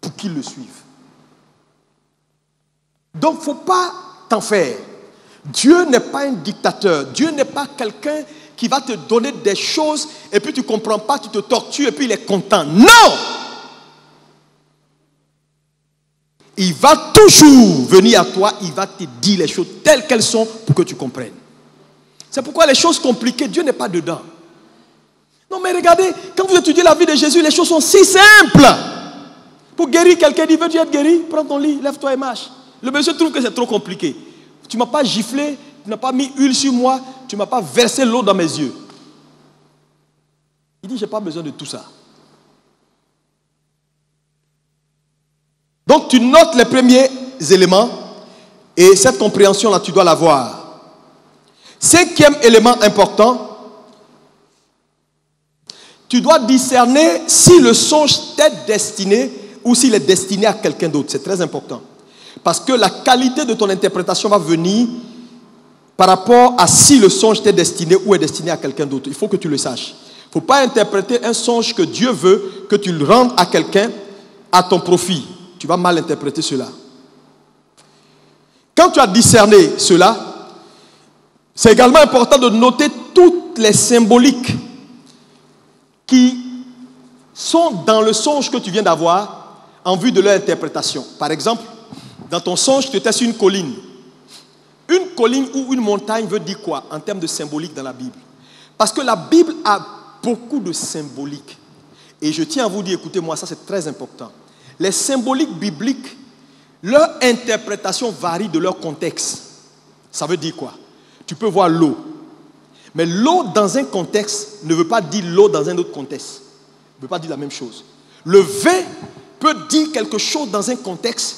[SPEAKER 1] pour qu'il le suive. Donc, il ne faut pas t'en faire. Dieu n'est pas un dictateur. Dieu n'est pas quelqu'un qui va te donner des choses et puis tu ne comprends pas, tu te tortures et puis il est content. Non! Il va toujours venir à toi, il va te dire les choses telles qu'elles sont pour que tu comprennes. C'est pourquoi les choses compliquées, Dieu n'est pas dedans. Non mais regardez, quand vous étudiez la vie de Jésus, les choses sont si simples. Pour guérir quelqu'un, il veut tu être guéri? Prends ton lit, lève-toi et marche. Le monsieur trouve que c'est trop compliqué. Tu ne m'as pas giflé, tu n'as pas mis huile sur moi, tu ne m'as pas versé l'eau dans mes yeux. Il dit, je n'ai pas besoin de tout ça. Donc tu notes les premiers éléments et cette compréhension-là, tu dois l'avoir. Cinquième élément important, tu dois discerner si le songe t'est destiné ou s'il est destiné à quelqu'un d'autre. C'est très important. Parce que la qualité de ton interprétation va venir par rapport à si le songe t'est destiné ou est destiné à quelqu'un d'autre. Il faut que tu le saches. Il ne faut pas interpréter un songe que Dieu veut que tu le rendes à quelqu'un à ton profit. Tu vas mal interpréter cela. Quand tu as discerné cela, c'est également important de noter toutes les symboliques qui sont dans le songe que tu viens d'avoir en vue de leur interprétation. Par exemple, dans ton songe, tu étais sur une colline. Une colline ou une montagne veut dire quoi en termes de symbolique dans la Bible? Parce que la Bible a beaucoup de symbolique. Et je tiens à vous dire, écoutez-moi, ça c'est très important. Les symboliques bibliques, leur interprétation varie de leur contexte. Ça veut dire quoi? Tu peux voir l'eau. Mais l'eau dans un contexte ne veut pas dire l'eau dans un autre contexte. Ne veut pas dire la même chose. Le vin peut dire quelque chose dans un contexte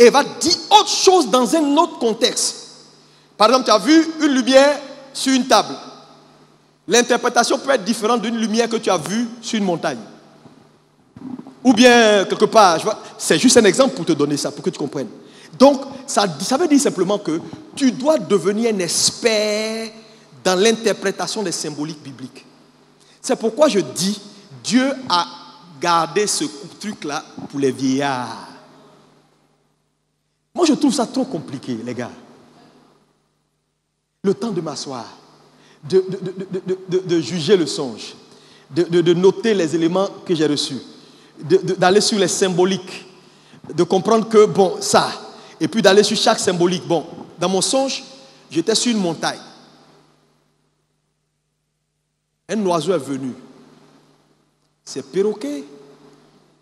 [SPEAKER 1] et va dire autre chose dans un autre contexte. Par exemple, tu as vu une lumière sur une table. L'interprétation peut être différente d'une lumière que tu as vue sur une montagne. Ou bien, quelque part, c'est juste un exemple pour te donner ça, pour que tu comprennes. Donc, ça veut dire simplement que tu dois devenir un expert dans l'interprétation des symboliques bibliques. C'est pourquoi je dis, Dieu a gardé ce truc-là pour les vieillards. Moi, je trouve ça trop compliqué, les gars. Le temps de m'asseoir, de juger le songe, de noter les éléments que j'ai reçus, d'aller sur les symboliques, de comprendre que, bon, ça, et puis d'aller sur chaque symbolique. Bon, dans mon songe, j'étais sur une montagne. Un oiseau est venu. C'est perroquet,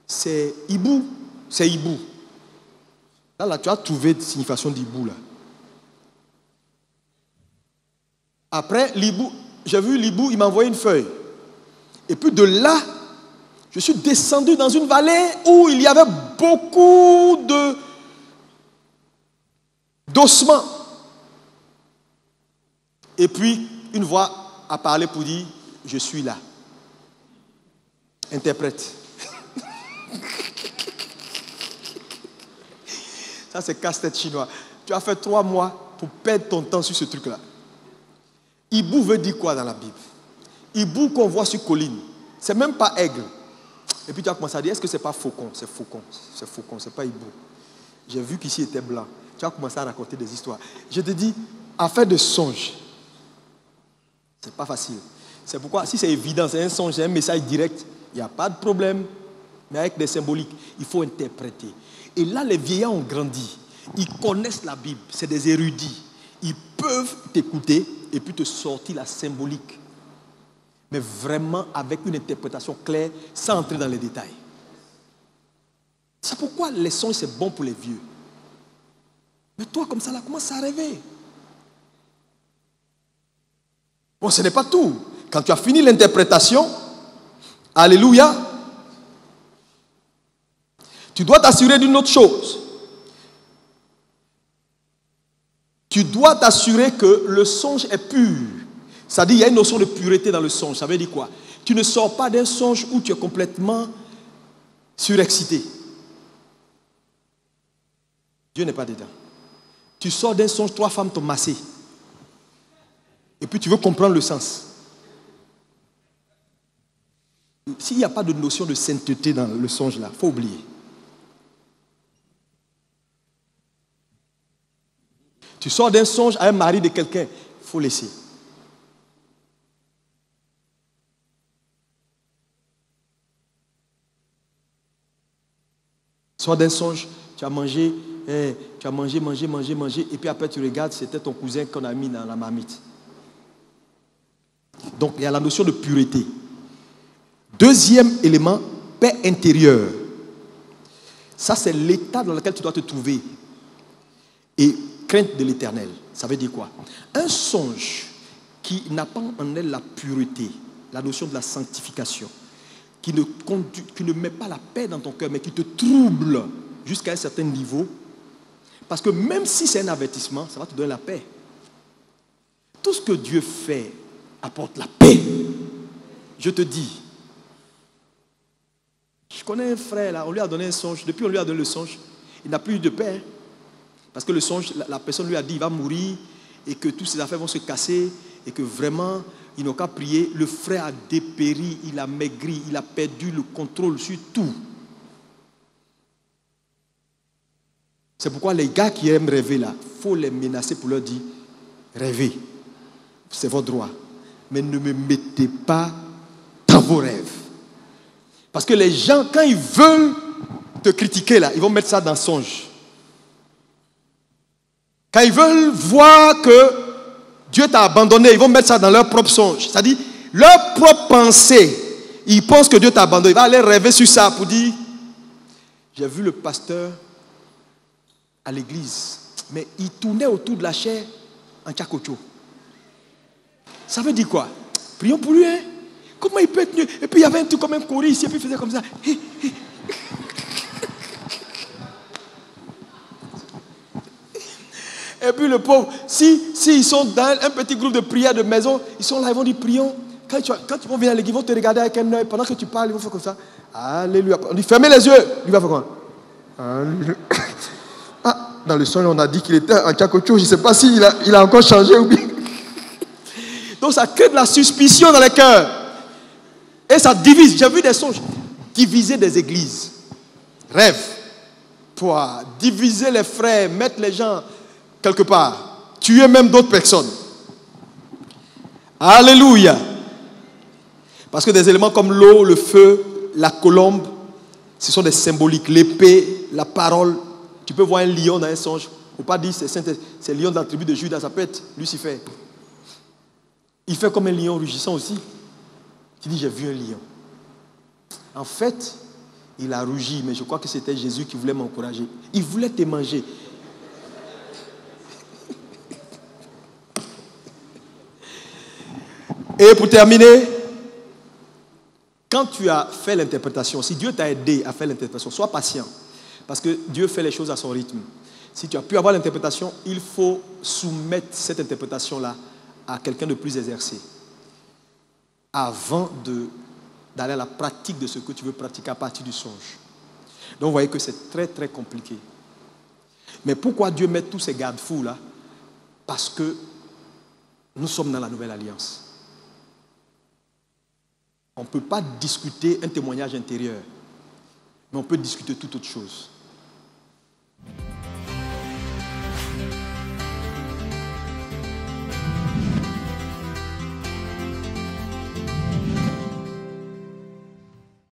[SPEAKER 1] c'est hibou, c'est hibou. Là, tu as trouvé la signification d'hibou, là. Après, l'hibou, j'ai vu l'hibou, il m'a envoyé une feuille. Et puis de là, je suis descendu dans une vallée où il y avait beaucoup d'ossements. Et puis, une voix a parlé pour dire, je suis là. Interprète. Ça, c'est casse-tête chinois. Tu as fait 3 mois pour perdre ton temps sur ce truc-là. Hibou veut dire quoi dans la Bible? Hibou qu'on voit sur colline, c'est même pas aigle. Et puis tu as commencé à dire, est-ce que c'est pas faucon? C'est faucon, c'est pas hibou. J'ai vu qu'ici était blanc. Tu as commencé à raconter des histoires. Je te dis, affaire de songe, c'est pas facile. C'est pourquoi, si c'est évident, c'est un songe, c'est un message direct, il n'y a pas de problème. Mais avec des symboliques, il faut interpréter. Et là, les vieillards ont grandi. Ils connaissent la Bible, c'est des érudits. Ils peuvent t'écouter et puis te sortir la symbolique. Mais vraiment avec une interprétation claire, sans entrer dans les détails. C'est pourquoi les songes, c'est bon pour les vieux. Mais toi, comme ça, là, commence à rêver. Bon, ce n'est pas tout. Quand tu as fini l'interprétation, alléluia, tu dois t'assurer d'une autre chose. Tu dois t'assurer que le songe est pur. C'est-à-dire, il y a une notion de pureté dans le songe. Ça veut dire quoi? Tu ne sors pas d'un songe où tu es complètement surexcité. Dieu n'est pas dedans. Tu sors d'un songe, 3 femmes t'ont massé. Et puis tu veux comprendre le sens. S'il n'y a pas de notion de sainteté dans le songe là, il faut oublier. Tu sors d'un songe à un mari de quelqu'un, il faut laisser. Tu sors d'un songe, tu as mangé, mangé, et puis après tu regardes, c'était ton cousin qu'on a mis dans la marmite. Donc il y a la notion de pureté. Deuxième élément, paix intérieure. Ça, c'est l'état dans lequel tu dois te trouver. Et crainte de l'éternel. Ça veut dire quoi? Un songe qui n'a pas en elle la pureté, la notion de la sanctification, qui ne met pas la paix dans ton cœur, mais qui te trouble jusqu'à un certain niveau. Parce que même si c'est un avertissement, ça va te donner la paix. Tout ce que Dieu fait apporte la paix. Je te dis. Je connais un frère là, on lui a donné un songe. Depuis on lui a donné le songe, il n'a plus eu de paix. Parce que le songe, la personne lui a dit il va mourir et que toutes ses affaires vont se casser et que vraiment, il n'a qu'à prier. Le frère a dépéri, il a maigri, il a perdu le contrôle sur tout. C'est pourquoi les gars qui aiment rêver là, il faut les menacer pour leur dire rêvez, c'est votre droit. Mais ne me mettez pas dans vos rêves. Parce que les gens, quand ils veulent te critiquer là, ils vont mettre ça dans le songe. Quand ils veulent voir que Dieu t'a abandonné, ils vont mettre ça dans leur propre songe. C'est-à-dire, leur propre pensée. Ils pensent que Dieu t'a abandonné. Ils vont aller rêver sur ça pour dire, j'ai vu le pasteur à l'église, mais il tournait autour de la chair en tchakocho. Ça veut dire quoi? Prions pour lui, hein? Comment il peut être mieux? Et puis il y avait un truc comme un courir ici, et puis il faisait comme ça. Et puis le pauvre, si ils sont dans un petit groupe de prière de maison, ils sont là, ils vont dire prions. Quand ils vont venir à l'église, ils vont te regarder avec un œil. Pendant que tu parles, ils vont faire comme ça. Alléluia. On dit fermez les yeux. Lui va faire quoi? Alléluia. Ah, dans le son, on a dit qu'il était en Tchakocho. Je ne sais pas s'il a encore changé ou bien. Donc ça crée de la suspicion dans les cœurs. Et ça divise. J'ai vu des songes. Diviser des églises. Rêve. Toi, diviser les frères, mettre les gens quelque part. Tuer même d'autres personnes. Alléluia. Parce que des éléments comme l'eau, le feu, la colombe, ce sont des symboliques. L'épée, la parole. Tu peux voir un lion dans un songe. Il ne faut pas dire c'est le lion de la tribu de Judas, ça peut être Lucifer. Il fait comme un lion rugissant aussi. Tu dis, j'ai vu un lion. En fait, il a rugi, mais je crois que c'était Jésus qui voulait m'encourager. Il voulait te manger. Et pour terminer, quand tu as fait l'interprétation, si Dieu t'a aidé à faire l'interprétation, sois patient. Parce que Dieu fait les choses à son rythme. Si tu as pu avoir l'interprétation, il faut soumettre cette interprétation-là à quelqu'un de plus exercé. Avant d'aller à la pratique de ce que tu veux pratiquer à partir du songe. Donc vous voyez que c'est très très compliqué. Mais pourquoi Dieu met tous ces garde-fous là? Parce que nous sommes dans la nouvelle alliance. On ne peut pas discuter un témoignage intérieur, mais on peut discuter toute autre chose.